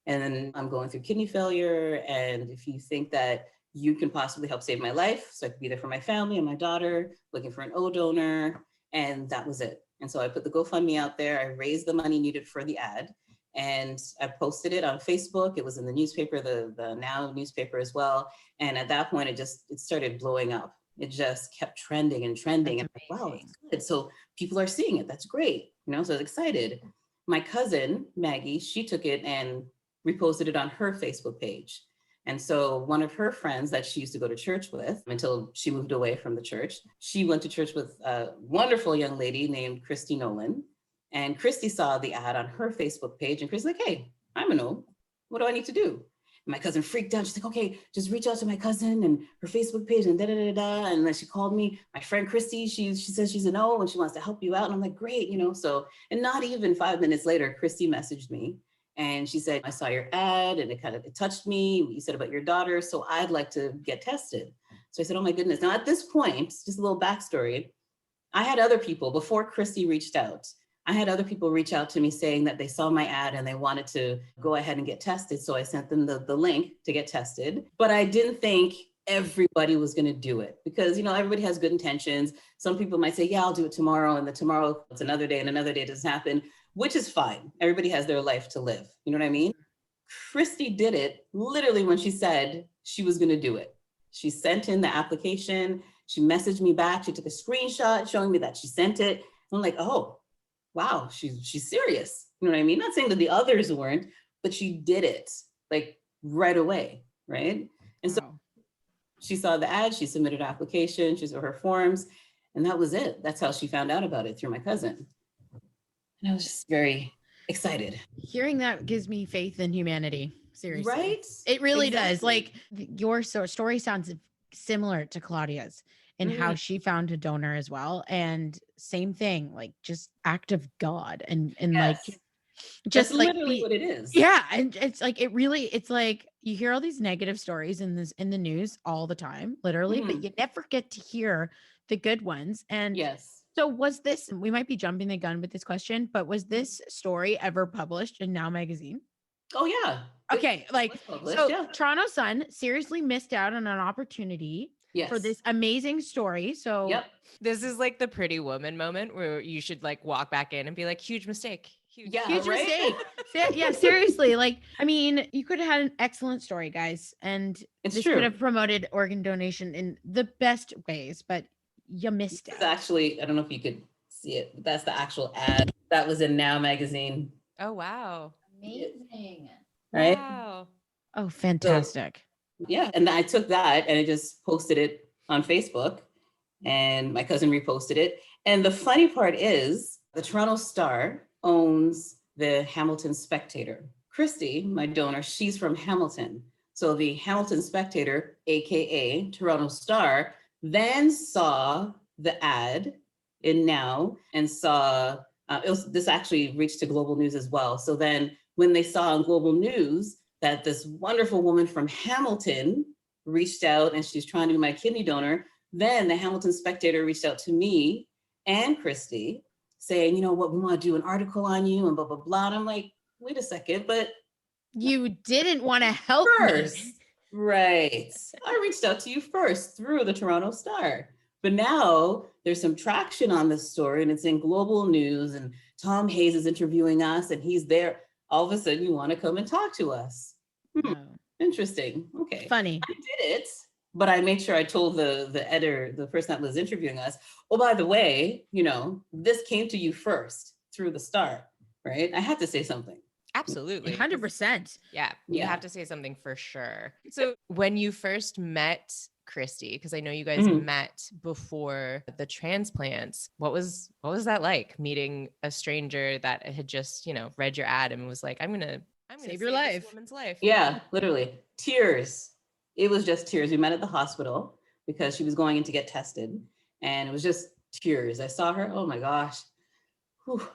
and then I'm going through kidney failure. And if you think that you can possibly help save my life, so I could be there for my family and my daughter, looking for an O donor. And that was it. And so I put the GoFundMe out there. I raised the money needed for the ad, and I posted it on Facebook. It was in the newspaper, the Now newspaper as well. And at that point, it started blowing up. It just kept trending and trending. And I'm like, wow, it's good. So people are seeing it. That's great. So I was excited. My cousin, Maggie, she took it and reposted it on her Facebook page. And so one of her friends that she used to go to church with until she moved away from the church, she went to church with a wonderful young lady named Christy Nolan. And Christy saw the ad on her Facebook page, and Christy's like, hey, I'm a no. What do I need to do? And my cousin freaked out. She's like, okay, just reach out to my cousin and her Facebook page and da-da-da-da. And then she called me, my friend Christy, she says she's a no and she wants to help you out. And I'm like, great, so, and not even 5 minutes later, Christy messaged me. And she said, I saw your ad and it touched me. You said about your daughter. So I'd like to get tested. So I said, oh my goodness. Now at this point, just a little backstory. I had other people before Christy reached out. I had other people reach out to me saying that they saw my ad and they wanted to go ahead and get tested. So I sent them the link to get tested, but I didn't think everybody was going to do it because, everybody has good intentions. Some people might say, yeah, I'll do it tomorrow. And tomorrow it's another day and another day doesn't happen, which is fine. Everybody has their life to live. You know what I mean? Christy did it literally when she said she was going to do it. She sent in the application. She messaged me back. She took a screenshot showing me that she sent it. I'm like, oh, wow, she's serious. You know what I mean? Not saying that the others weren't, but she did it right away, right? And so she saw the ad, she submitted an application, she saw her forms, and that was it. That's how she found out about it, through my cousin. And I was just very excited. Hearing that gives me faith in humanity. Seriously. Right? It really does. Exactly. Like your story sounds similar to Claudia's and how she found a donor as well. And same thing, like just act of God and like Yes. That's just like literally what it is. yeah. And it's like it's like you hear all these negative stories in the news all the time, literally, but Mhm. you never get to hear the good ones. And Yes. so was this, we might be jumping the gun with this question, but was this story ever published in Now Magazine? Oh yeah. Okay, like was published, so yeah. Toronto Sun seriously missed out on an opportunity for Yes. this amazing story. So Yep. This is like the Pretty Woman moment where you should like walk back in and be like, huge mistake. Yeah. huge Right? mistake. Yeah, seriously. Like, I mean, you could have had an excellent story, guys, and It's this true. could have promoted organ donation in the best ways, but you missed It's out. actually, I don't know if you could see it, but that's the actual ad that was in Now Magazine. Oh, wow. Amazing. Right? Wow. Oh, fantastic. Yeah. And I took that and I just posted it on Facebook, and my cousin reposted it. And the funny part is the Toronto Star owns the Hamilton Spectator. Christy, my donor, she's from Hamilton. So the Hamilton Spectator, AKA Toronto Star, then saw the ad in Now and saw this actually reached to Global News as well. So then when they saw on Global News that this wonderful woman from Hamilton reached out and she's trying to be my kidney donor, then the Hamilton Spectator reached out to me and Christy saying, you know what, we want to do an article on you and blah, blah, blah. And I'm like, wait a second, but You didn't want to help first, me. right. I reached out to you first through the Toronto Star. But now there's some traction on this story and it's in Global News and Tom Hayes is interviewing us and he's there. All of a sudden you want to come and talk to us. No. Interesting. Okay. Funny. I did it, but I made sure I told the editor, the person that was interviewing us, oh, by the way, you know, this came to you first through the Star, right? I had to say something. Absolutely. 100%. Yeah, you Yeah. have to say something for sure. So when you first met Christy, because I know you guys Mhm. met before the transplants, what was that like meeting a stranger that had just, you know, read your ad and was like, I'm gonna Save your this life. woman's life. Yeah, literally. Tears. It was just tears. We met at the hospital because she was going in to get tested. And it was just tears. I saw her. Oh my gosh. Whew.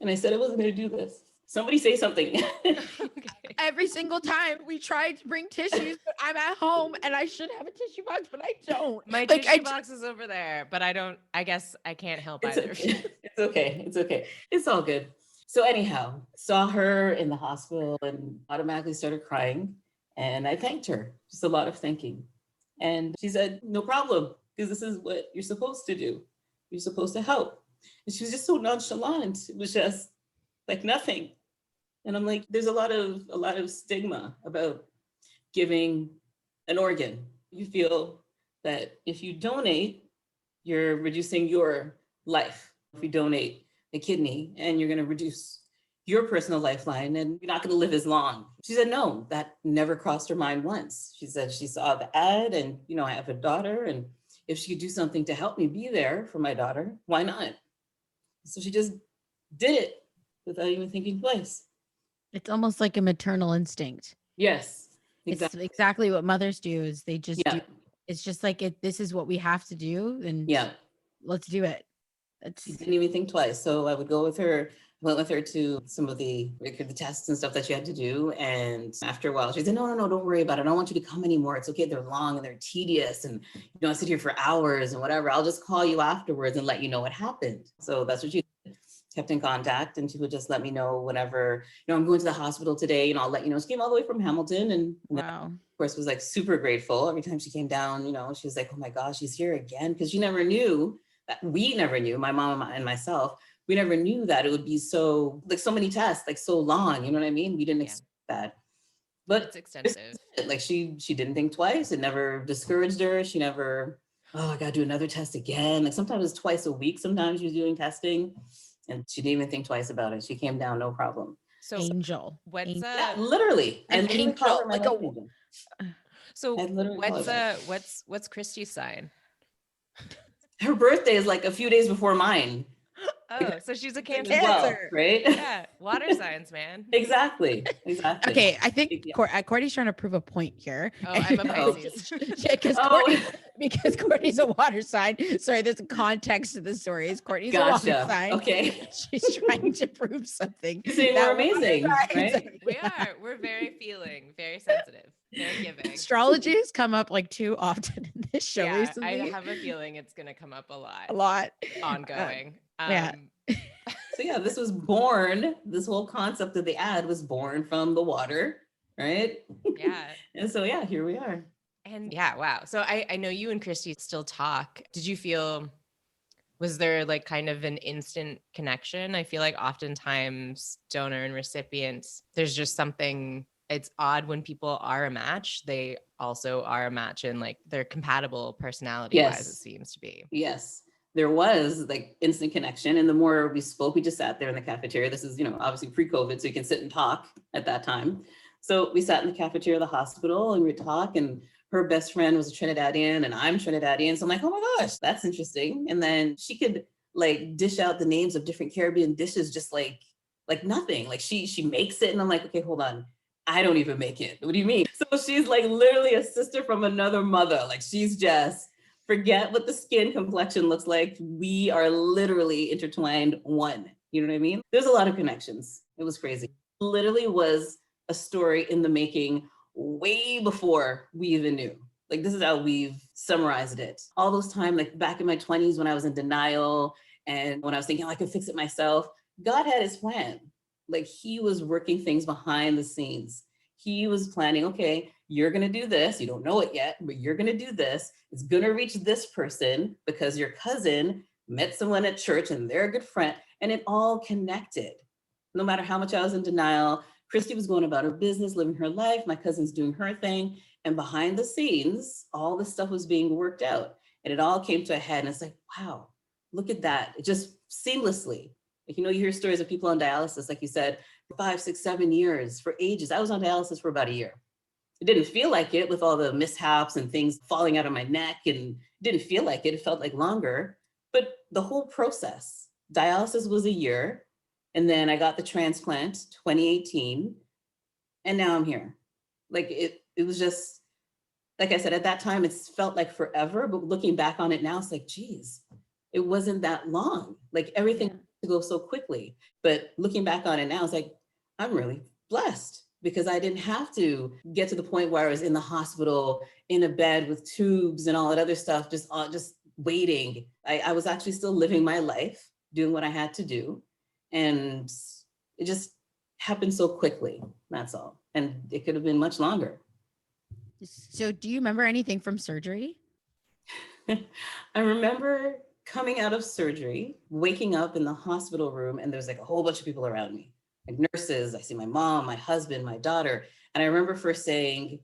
And I said I wasn't going to do this. Somebody say something. Okay. Every single time we tried to bring tissues, but I'm at home and I should have a tissue box, but I don't. My Like, tissue box is over there, but I guess I can't help It's either. okay. It's okay. It's okay. It's all good. So anyhow, saw her in the hospital and automatically started crying. And I thanked her, just a lot of thanking. And she said, no problem, because this is what you're supposed to do. You're supposed to help. And she was just so nonchalant. It was just like nothing. And I'm like, there's a lot of stigma about giving an organ. You feel that if you donate, you're reducing your life. If you donate a kidney and you're going to reduce your personal lifeline and you're not going to live as long. She said, no, that never crossed her mind once. She said she saw the ad and, you know, I have a daughter and if she could do something to help me be there for my daughter, why not? So she just did it without even thinking twice. It's almost like a maternal instinct. Yes, It's exactly. exactly what mothers do is they just Yeah, do. It's just like this is what we have to do and yeah. let's do it. She It's didn't even think twice. So I would go with her, went with her to some of the tests and stuff that she had to do. And after a while, she said, no, don't worry about it. I don't want you to come anymore. It's okay. They're long and they're tedious. And you don't sit here for hours and whatever. I'll just call you afterwards and let you know what happened. So that's what she did. Kept in contact and she would just let me know whenever, you know, I'm going to the hospital today and I'll let you know. She came all the way from Hamilton and wow. of course was like super grateful. Every time she came down, you know, she was like, oh my gosh, she's here again. Because she never knew that we never knew, my mom and myself, we never knew that it would be so, like so many tests, like so long, you know what I mean? We didn't expect that. But It's extensive. like she didn't think twice. It never discouraged her. She never, oh, I gotta do another test again. Like sometimes it's twice a week. Sometimes she was doing testing and she didn't even think twice about it. She came down, no problem. So Angel. what's Angel. Yeah, literally. I An literally call her angel, my like a- life angel. so I literally call her that. what's Christy's sign? Her birthday is like a few days before mine. Oh, so she's a cancer. as well, Cancer. right? Yeah, water signs, man. Exactly. Okay, I think Yeah. Courtney's trying to prove a point here. Oh, I'm a Oh. Pisces. Yeah, Oh, because Courtney's a water sign. Sorry, there's a context to the story. Is Courtney's a water gotcha. sign. Okay. She's trying to prove something. You're saying that we're amazing, water signs right? are- We are. We're very feeling, very sensitive, very giving. Astrology has come up like too often in this show Yeah, recently. I have a feeling it's gonna come up a lot. A lot. Ongoing. yeah. So yeah, this was born, this whole concept of the ad was born from the water, right? Yeah. And so yeah, here we are. And yeah, wow. So I know you and Christy still talk. Did you feel, was there like kind of an instant connection? I feel like oftentimes donor and recipients, there's just something, it's odd when people are a match. They also are a match in like they're compatible personality wise, Yes. it seems to be. Yes, there was like instant connection. And the more we spoke, we just sat there in the cafeteria. This is, obviously pre-COVID, so you can sit and talk at that time. So we sat in the cafeteria of the hospital and we'd talk, and her best friend was a Trinidadian and I'm Trinidadian. So I'm like, oh my gosh, that's interesting. And then she could like dish out the names of different Caribbean dishes, just like nothing. Like she makes it. And I'm like, okay, hold on. I don't even make it. What do you mean? So she's like literally a sister from another mother. Like she's just, forget what the skin complexion looks like. We are literally intertwined one. You know what I mean? There's a lot of connections. It was crazy. Literally was a story in the making way before we even knew. Like this is how we've summarized it. All those time, like back in my 20s when I was in denial and when I was thinking, I could fix it myself, God had his plan. Like he was working things behind the scenes. He was planning, okay, you're going to do this. You don't know it yet, but you're going to do this. It's going to reach this person because your cousin met someone at church and they're a good friend, and it all connected. No matter how much I was in denial, Christy was going about her business, living her life. My cousin's doing her thing. And behind the scenes, all this stuff was being worked out. And it all came to a head. And it's like, wow, look at that. It just seamlessly. Like, you hear stories of people on dialysis, like you said, 5, 6, 7 years, for ages. I was on dialysis for about a year. It didn't feel like it with all the mishaps and things falling out of my neck, and it didn't feel like it. It felt like longer. But the whole process, dialysis was a year. And then I got the transplant 2018. And now I'm here. Like it was just, like I said, at that time, it felt like forever. But looking back on it now, it's like, geez, it wasn't that long. Like everything to go so quickly. But looking back on it now, it's like, I'm really blessed because I didn't have to get to the point where I was in the hospital, in a bed with tubes and all that other stuff, just waiting. I was actually still living my life, doing what I had to do. And it just happened so quickly. That's all. And it could have been much longer. So do you remember anything from surgery? I remember coming out of surgery, waking up in the hospital room, and there's like a whole bunch of people around me, like nurses. I see my mom, my husband, my daughter. And I remember first saying,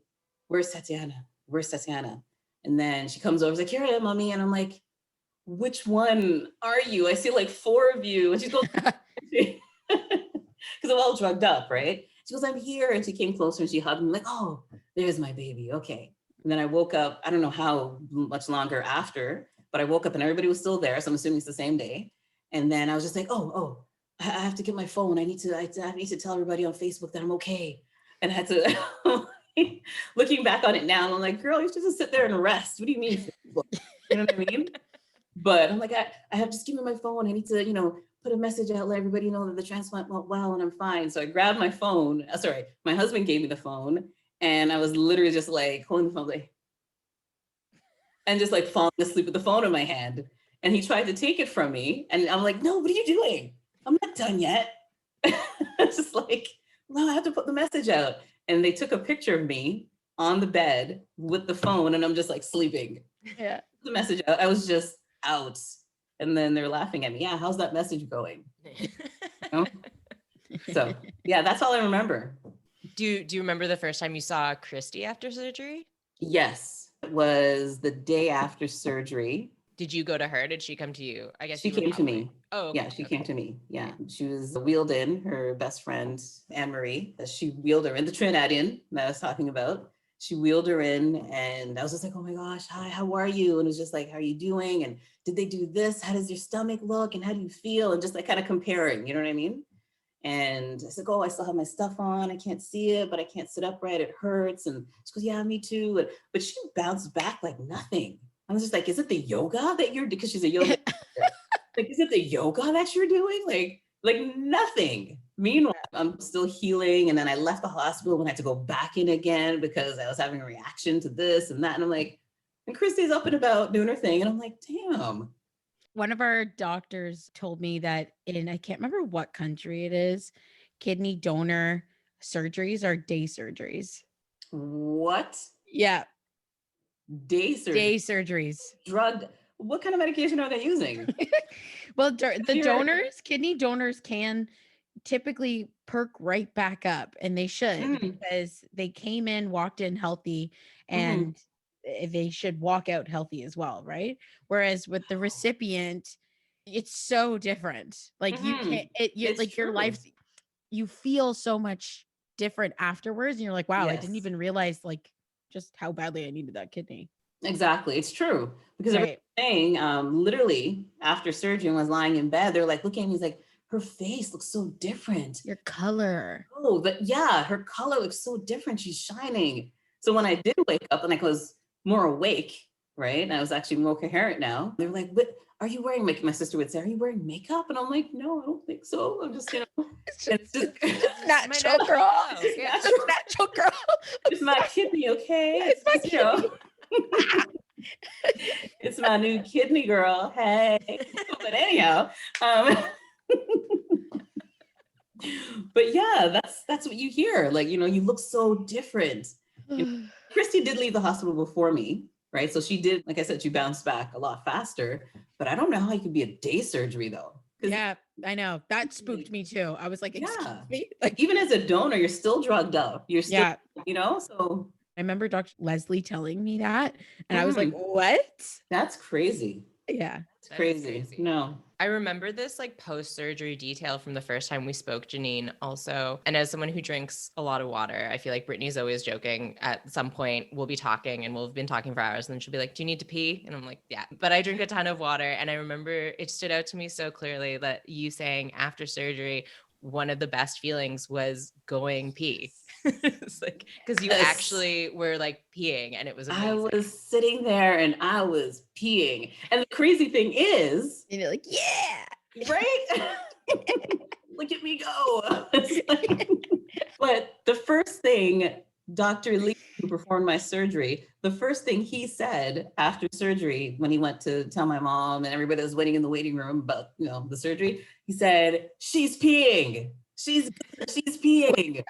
where's Tatiana? Where's Tatiana? And then she comes over, she's like, here I am, mommy. And I'm like, which one are you? I see like 4 of you. And she goes, because I'm all drugged up, right? She goes, I'm here. And she came closer and she hugged me like, oh, there's my baby. Okay. And then I woke up, I don't know how much longer after, but I woke up and everybody was still there. So I'm assuming it's the same day. And then I was just like, oh, I have to get my phone. I need to tell everybody on Facebook that I'm okay. And I had to, looking back on it now, I'm like, girl, you should just sit there and rest. What do you mean? Facebook? You know what I mean? But I'm like, I have to just give me my phone. I need to, put a message out, let everybody know that the transplant went well and I'm fine. So I grabbed my phone. Sorry, my husband gave me the phone. And I was literally just like holding the phone, like, and just like falling asleep with the phone in my hand. And he tried to take it from me. And I'm like, no, what are you doing? I'm not done yet. It's just like, no, I have to put the message out. And they took a picture of me on the bed with the phone and I'm just like sleeping. Yeah. The message out. I was just out. And then they're laughing at me. Yeah, how's that message going? So yeah, that's all I remember. Do you remember the first time you saw Christy after surgery? Yes, it was the day after surgery. Did you go to her? Did she come to you? I guess She came to me. Oh, okay, yeah, she came to me. Yeah, she was wheeled in. Her best friend, Anne-Marie, she wheeled her in, the Trinidadian that I was talking about. she wheeled her in, and I was just like, oh my gosh, hi, how are you? And it was just like, how are you doing? And did they do this? How does your stomach look? And how do you feel? And just like kind of comparing, you know what I mean? And I said, oh, I still have my stuff on. I can't see it, but I can't sit upright. It hurts. And she goes, yeah, me too. But she bounced back like nothing. I was just like, is it the yoga that you're, because she's a yoga like, is it the yoga that you're doing? Like nothing. Meanwhile, I'm still healing. And then I left the hospital and I had to go back in again because I was having a reaction to this and that. And I'm like, and Christy's up and about doing her thing. And I'm like, damn. One of our doctors told me that I can't remember what country it is, kidney donor surgeries are day surgeries. What? Yeah. Day surgery? Day surgeries. Drug. What kind of medication are they using? Well, the donors, kidney donors can typically perk right back up, and they should because they came in, walked in healthy, and they should walk out healthy as well, right? Whereas with the recipient, it's so different. Like you can't, like your life, you feel so much different afterwards, and you're like, wow, I didn't even realize like just how badly I needed that kidney. Exactly. It's true. Because everyone's saying, literally after surgery and was lying in bed, they're like, looking at me, he's like, her face looks so different. Your color. Oh, but yeah, her color looks so different. She's shining. So when I did wake up and I was more awake, right? And I was actually more coherent now. They were like, what are you wearing makeup? My sister would say, are you wearing makeup? And I'm like, no, I don't think so. I'm just, it's natural, girl. It's natural, girl. It's my kidney, okay? It's my kidney. It's my new kidney, girl. Hey. But anyhow, but yeah, that's what you hear. Like, you look so different. Christy did leave the hospital before me, right? So she did, like I said, she bounced back a lot faster, but I don't know how you could be a day surgery though. Yeah, I know. That spooked me too. I was like, excuse me? Like even as a donor, you're still drugged up. You're still, so. I remember Dr. Leslie telling me that, and I was like, what? That's crazy. Yeah. It's crazy. No. I remember this like post-surgery detail from the first time we spoke, Janine, also. And as someone who drinks a lot of water, I feel like Brittany's always joking. At some point, we'll be talking and we'll have been talking for hours. And then she'll be like, do you need to pee? And I'm like, yeah. But I drink a ton of water. And I remember it stood out to me so clearly that you saying after surgery, one of the best feelings was going pee. It's like, because you actually were like peeing and it was amazing. I was sitting there and I was peeing. And the crazy thing is, and you're like, yeah, right? Look at me go. But the first thing Dr. Lee, who performed my surgery, the first thing he said after surgery, when he went to tell my mom and everybody that was waiting in the waiting room about, the surgery, he said, she's peeing. She's peeing.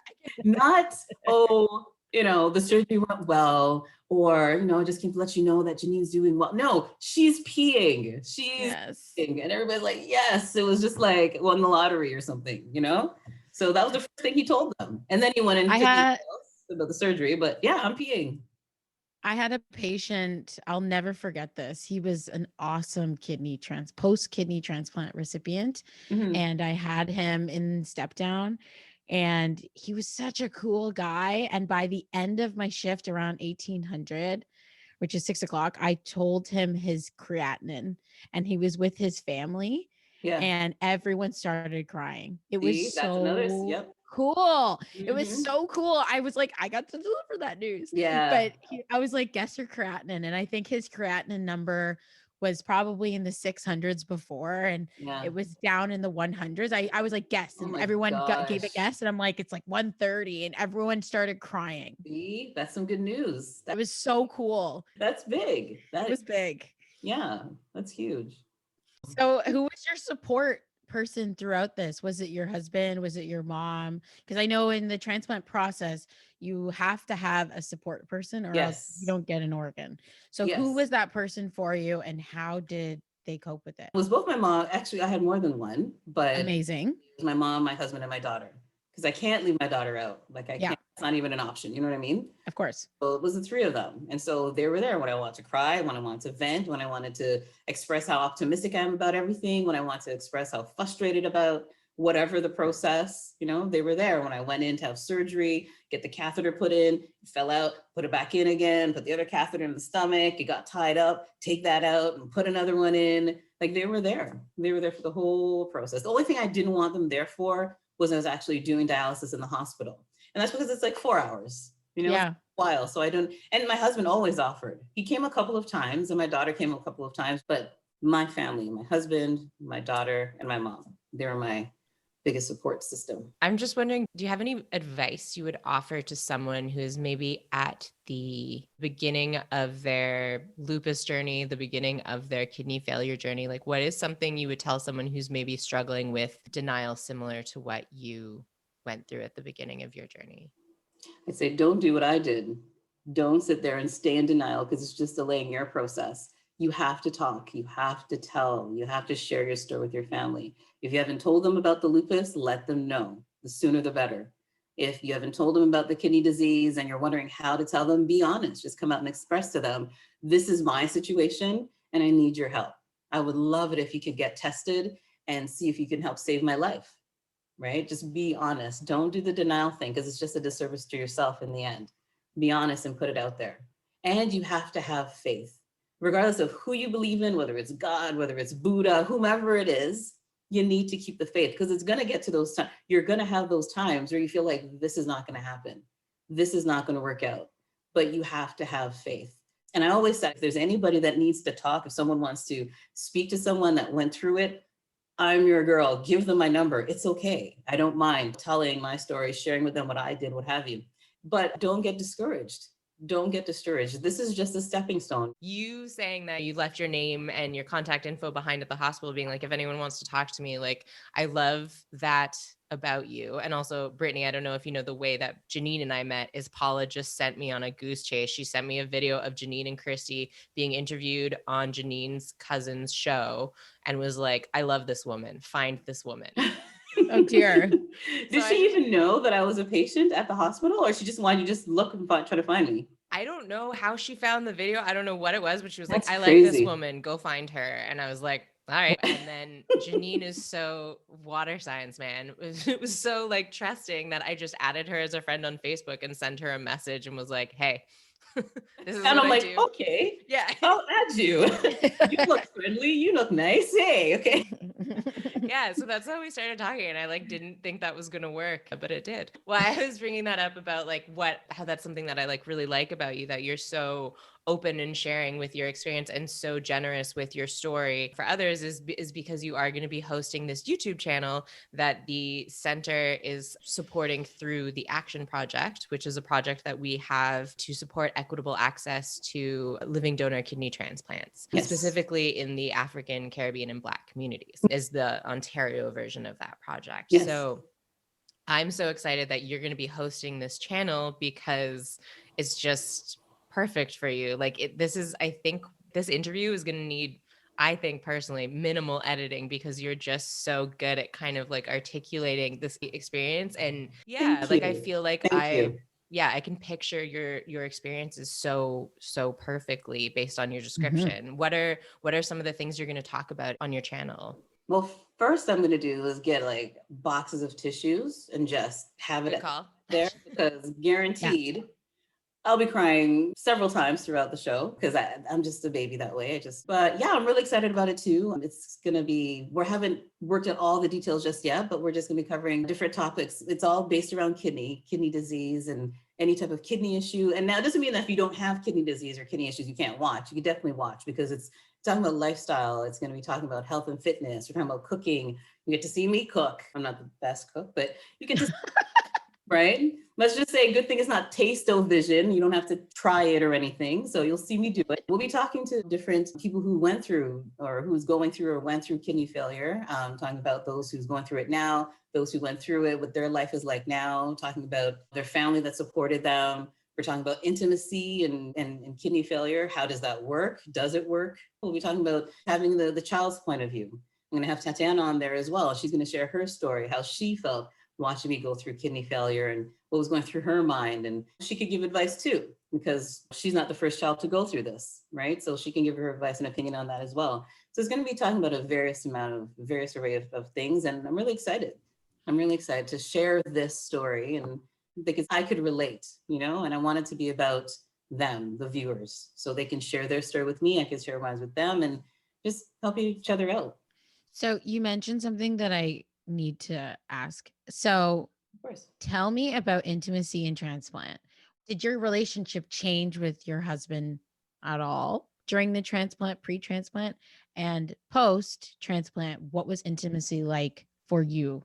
Not, the surgery went well, or, just came to let you know that Janine's doing well. No, she's peeing. She's peeing. And everybody's like, yes. It was just like won the lottery or something, So that was the first thing he told them. And then he went into about the surgery, but yeah, I'm peeing. I had a patient, I'll never forget this. He was an awesome post kidney transplant recipient. And I had him in step down, and he was such a cool guy. And by the end of my shift around 1800, which is 6:00, I told him his creatinine, and he was with his family. Yeah. And everyone started crying. It was so cool. It was so cool. I was like, I got to deliver that news. Yeah. But I was like, guess your creatinine. And I think his creatinine number was probably in the 600s before. And it was down in the 100s. I was like, guess. And everyone gave a guess. And I'm like, it's like 130. And everyone started crying. See, that's some good news. That was so cool. That's big. That was big. Yeah, that's huge. So who was your support person throughout this? Was it your husband? Was it your mom? Because I know in the transplant process, you have to have a support person or else you don't get an organ. So who was that person for you, and how did they cope with it? It was both my mom. Actually, I had more than one, but amazing. It was my mom, my husband, and my daughter. Because I can't leave my daughter out. Like I can't, it's not even an option. You know what I mean? Of course. So it was the three of them. And so they were there when I wanted to cry, when I wanted to vent, when I wanted to express how optimistic I am about everything, when I want to express how frustrated about whatever the process, they were there. When I went in to have surgery, get the catheter put in, it fell out, put it back in again, put the other catheter in the stomach, it got tied up, take that out and put another one in. Like they were there. They were there for the whole process. The only thing I didn't want them there for was I was actually doing dialysis in the hospital. And that's because it's like 4 hours, Yeah. It's a while. So I don't, and my husband always offered. He came a couple of times and my daughter came a couple of times, but my family, my husband, my daughter, and my mom, they were my biggest support system. I'm just wondering, do you have any advice you would offer to someone who's maybe at the beginning of their lupus journey, the beginning of their kidney failure journey? Like, what is something you would tell someone who's maybe struggling with denial similar to what you went through at the beginning of your journey? I'd say, don't do what I did. Don't sit there and stay in denial because it's just delaying your process. You have to talk, you have to tell, you have to share your story with your family. If you haven't told them about the lupus, let them know. The sooner the better. If you haven't told them about the kidney disease and you're wondering how to tell them, be honest. Just come out and express to them, this is my situation and I need your help. I would love it if you could get tested and see if you can help save my life, right? Just be honest. Don't do the denial thing because it's just a disservice to yourself in the end. Be honest and put it out there. And you have to have faith. Regardless of who you believe in, whether it's God, whether it's Buddha, whomever it is, you need to keep the faith because it's going to get to those times. You're going to have those times where you feel like this is not going to happen. This is not going to work out, but you have to have faith. And I always say, if there's anybody that needs to talk, if someone wants to speak to someone that went through it, I'm your girl. Give them my number. It's okay. I don't mind telling my story, sharing with them what I did, what have you. But don't get discouraged. Don't get discouraged. This is just a stepping stone. You saying that you left your name and your contact info behind at the hospital, being like, if anyone wants to talk to me, like, I love that about you. And also, Brittany, I don't know if you know, the way that Janine and I met is Paula just sent me on a goose chase. She sent me a video of Janine and Christy being interviewed on Janine's cousin's show and was like, I love this woman. Find this woman. Oh dear. Did she even know that I was a patient at the hospital, or she just wanted you to just look and try to find me? I don't know how she found the video. I don't know what it was, but she was That's like, I crazy. like this woman. Go find her. And I was like, all right. And then Janine is so water signs, man. It was so like trusting that I just added her as a friend on Facebook and sent her a message and was like, hey, this is and what I'm I like, do. okay, Yeah. I'll add you. You look friendly. You look nice. Hey, okay. Yeah, so that's how we started talking, and I like didn't think that was gonna work, but it did. Well, I was bringing that up about like how that's something that I like really like about you, that you're so open and sharing with your experience and so generous with your story for others is because you are going to be hosting this YouTube channel that the center is supporting through the Action Project, which is a project that we have to support equitable access to living donor kidney transplants, Yes. specifically in the African, Caribbean, and Black communities, is the Ontario version of that project. Yes. So I'm so excited that you're going to be hosting this channel because it's just perfect for you. Like I think this interview is going to need, I think personally, minimal editing because you're just so good at kind of like articulating this experience. And yeah, like I feel like I can picture your experiences so perfectly based on your description. Mm-hmm. What are some of the things you're going to talk about on your channel? Well, first I'm going to do is get like boxes of tissues and just have it there because guaranteed I'll be crying several times throughout the show because I'm just a baby that way. But yeah, I'm really excited about it too. It's going to be, we haven't worked out all the details just yet, but we're just going to be covering different topics. It's all based around kidney disease and any type of kidney issue. And now it doesn't mean that if you don't have kidney disease or kidney issues, you can't watch. You can definitely watch because it's talking about lifestyle. It's going to be talking about health and fitness. We're talking about cooking. You get to see me cook. I'm not the best cook, but you get to right? Let's just say good thing it's not taste-o-vision. You don't have to try it or anything. So you'll see me do it. We'll be talking to different people who went through or who's going through or went through kidney failure, talking about those who's going through it now, those who went through it, what their life is like now, talking about their family that supported them. We're talking about intimacy and kidney failure. How does that work? Does it work? We'll be talking about having the child's point of view. I'm going to have Tatiana on there as well. She's going to share her story, how she felt watching me go through kidney failure and what was going through her mind. And she could give advice too, because she's not the first child to go through this, right? So she can give her advice and opinion on that as well. So it's going to be talking about a various array of things. And I'm really excited. I'm really excited to share this story, and because I could relate, and I want it to be about them, the viewers, so they can share their story with me. I can share mine with them and just help each other out. So you mentioned something that I need to ask. So Of course. tell me about intimacy and transplant. Did your relationship change with your husband at all during the transplant, pre-transplant, and post-transplant? What was intimacy like for you?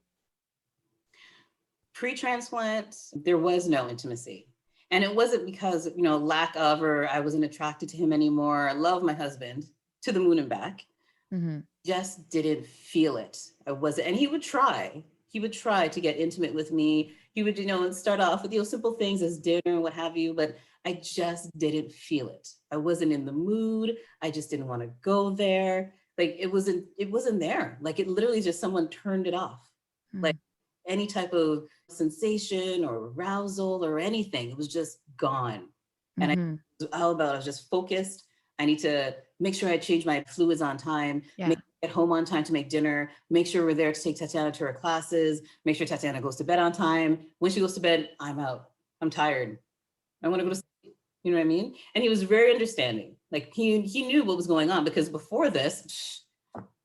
Pre-transplant, there was no intimacy. And it wasn't because, lack of, or I wasn't attracted to him anymore. I love my husband to the moon and back. Mm-hmm. Just didn't feel it. I wasn't, and he would try to get intimate with me. He would, start off with, simple things as dinner and what have you, but I just didn't feel it. I wasn't in the mood. I just didn't want to go there. Like it wasn't there. Like it literally just someone turned it off. Mm-hmm. Like any type of sensation or arousal or anything, it was just gone. And Mm-hmm. I was just focused. I need to make sure I change my fluids on time, get home on time to make dinner, make sure we're there to take Tatiana to her classes, make sure Tatiana goes to bed on time. When she goes to bed, I'm out. I'm tired. I want to go to sleep. You know what I mean? And he was very understanding. Like he knew what was going on, because before this,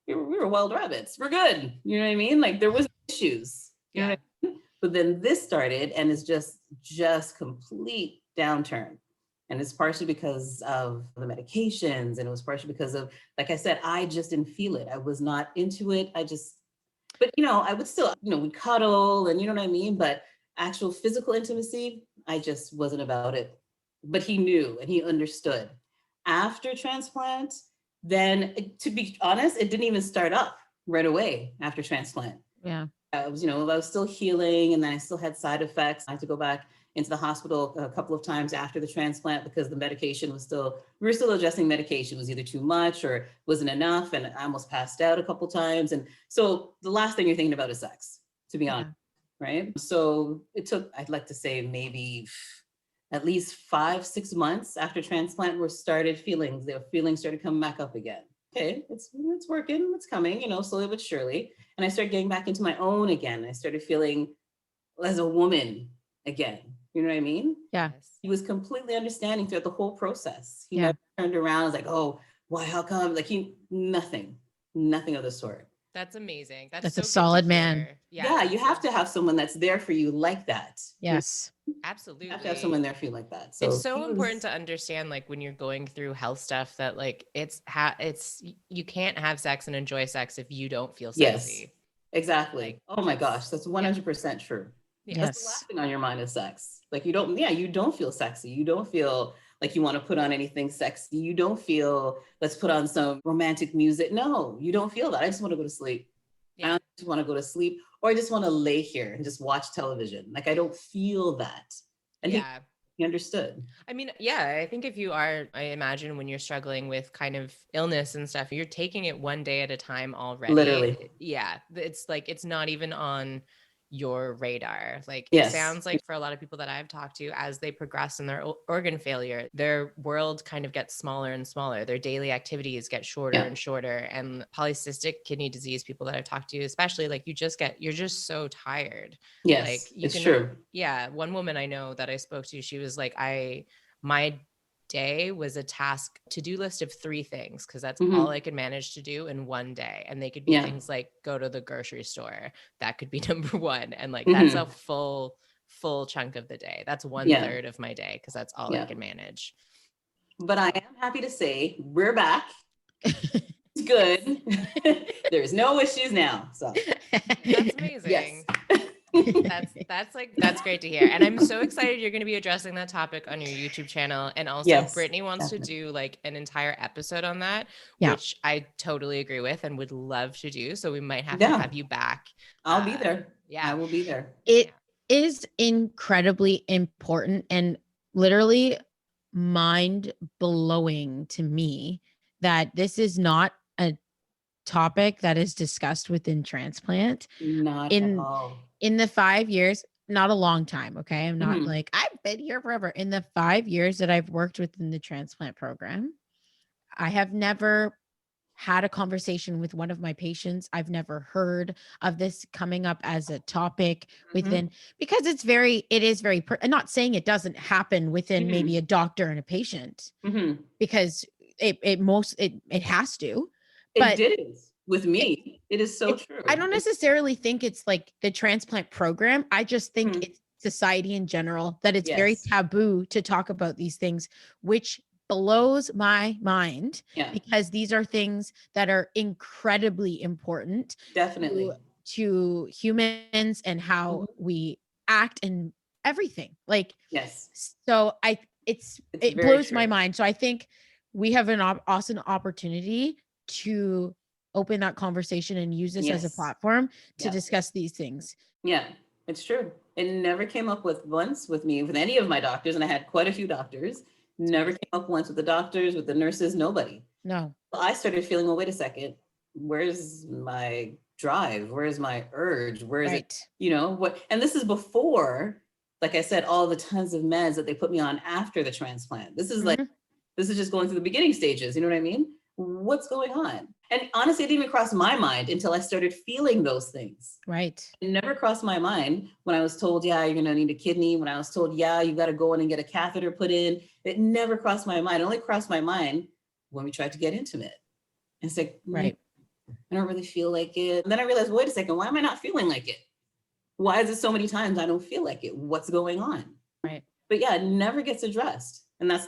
we were wild rabbits. We're good. You know what I mean? Like there was issues. You know what I mean? But then this started, and it's just complete downturn. And it's partially because of the medications, and it was partially because of, like I said, I just didn't feel it. I was not into it. But I would still, we'd cuddle and you know what I mean? But actual physical intimacy, I just wasn't about it. But he knew and he understood. After transplant, then to be honest, it didn't even start up right away after transplant. Yeah. I was still healing, and then I still had side effects. I had to go back into the hospital a couple of times after the transplant because the medication we were still adjusting medication. It was either too much or wasn't enough. And I almost passed out a couple of times. And so the last thing you're thinking about is sex, to be honest, right? So it took, I'd like to say maybe at least 5-6 months after transplant where the feelings started coming back up again. Okay, it's working, it's coming, slowly but surely. And I started getting back into my own again. I started feeling as a woman again. You know what I mean? Yeah. He was completely understanding throughout the whole process. He never turned around, was like, oh, why, how come? Like nothing of the sort. That's amazing. That's so a solid man. Yeah, you have to have someone that's there for you like that. Yes. Absolutely. You have to have someone there for you like that. So it's so important to understand, like when you're going through health stuff, that like you can't have sex and enjoy sex if you don't feel sexy. Yes, exactly. Like, oh my gosh, that's 100% true. Yes. That's the last thing on your mind is sex. Like you don't feel sexy. You don't feel like you want to put on anything sexy. You don't feel, let's put on some romantic music. No, you don't feel that. I just want to go to sleep. I just want to go to sleep, or I just want to lay here and just watch television. Like I don't feel that. And he understood. I mean, I think if you are, I imagine when you're struggling with kind of illness and stuff, you're taking it one day at a time already. Literally. Yeah. It's like, it's not even on your radar. Like yes. It sounds like for a lot of people that I've talked to, as they progress in their organ failure, their world kind of gets smaller and smaller. Their daily activities get shorter and shorter. And polycystic kidney disease people that I've talked to, especially, like you're just so tired. Yes, like it's true. Yeah. One woman I know that I spoke to, she was like, my day was a to-do list of 3 things, because that's all I could manage to do in one day. And they could be things like go to the grocery store. That could be number 1. And like that's a full chunk of the day. That's 1/3 of my day, because that's all I can manage. But I am happy to say we're back. It's good. There's no issues now. So that's amazing. Yes. That's great to hear. And I'm so excited you're going to be addressing that topic on your YouTube channel. And also Brittany wants to do like an entire episode on that, which I totally agree with and would love to do. So we might have to have you back. I'll be there. Yeah, I will be there. It is incredibly important and literally mind blowing to me that this is not a topic that is discussed within transplant. Not at all. In the 5 years, not a long time. Okay. I'm not like, I've been here forever. In the 5 years that I've worked within the transplant program, I have never had a conversation with one of my patients. I've never heard of this coming up as a topic within, because it is very, I'm not saying it doesn't happen within maybe a doctor and a patient, because it has to. But it is with me. It is so true. I don't necessarily think it's like the transplant program. I just think it's society in general, that it's very taboo to talk about these things, which blows my mind, because these are things that are incredibly important definitely to humans and how we act and everything. Like, so it blows my mind. So I think we have an awesome opportunity to open that conversation and use this as a platform to discuss these things. Yeah, it's true. It never came up once with me, with any of my doctors, and I had quite a few doctors. Never came up once with the doctors, with the nurses, nobody. No. I started feeling, well, wait a second, where's my drive? Where's my urge? Where is it? You know, what? And this is before, like I said, all the tons of meds that they put me on after the transplant. This is this is just going through the beginning stages. You know what I mean? What's going on? And honestly, it didn't even cross my mind until I started feeling those things. Right. It never crossed my mind when I was told, yeah, you're going to need a kidney. When I was told, yeah, you got to go in and get a catheter put in. It never crossed my mind. It only crossed my mind when we tried to get intimate. And it's like, I don't really feel like it. And then I realized, wait a second, why am I not feeling like it? Why is it so many times I don't feel like it? What's going on? Right. But yeah, it never gets addressed. And that's,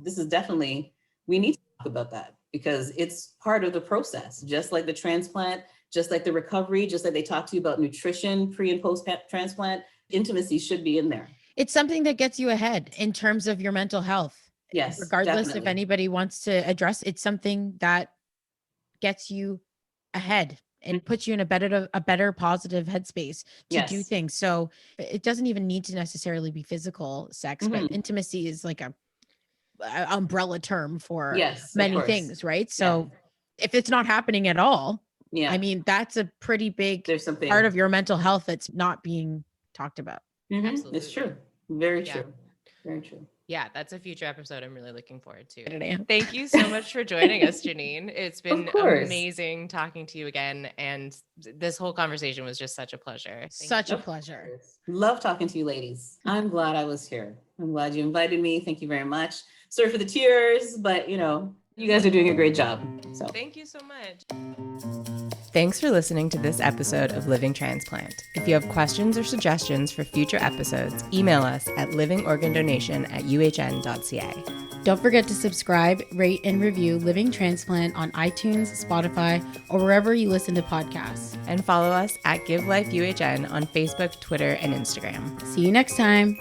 this is definitely, we need to talk about that, because it's part of the process, just like the transplant, just like the recovery, just like they talk to you about nutrition, pre and post transplant, intimacy should be in there. It's something that gets you ahead in terms of your mental health. Yes. Regardless if anybody wants to address, it's something that gets you ahead and puts you in a better positive headspace to do things. So it doesn't even need to necessarily be physical sex, but intimacy is like a umbrella term for many things, right? So if it's not happening at all, I mean, that's a pretty big part of your mental health that's not being talked about. Absolutely. It's true. Very true. Very true. Yeah, that's a future episode I'm really looking forward to. Thank you so much for joining us, Janine. It's been amazing talking to you again. And this whole conversation was just such a pleasure. Such a pleasure. Love talking to you ladies. I'm glad I was here. I'm glad you invited me. Thank you very much. Sorry for the tears, but you know, you guys are doing a great job. So thank you so much. Thanks for listening to this episode of Living Transplant. If you have questions or suggestions for future episodes, email us at livingorgandonation@uhn.ca. Don't forget to subscribe, rate, and review Living Transplant on iTunes, Spotify, or wherever you listen to podcasts. And follow us at Give Life UHN on Facebook, Twitter, and Instagram. See you next time.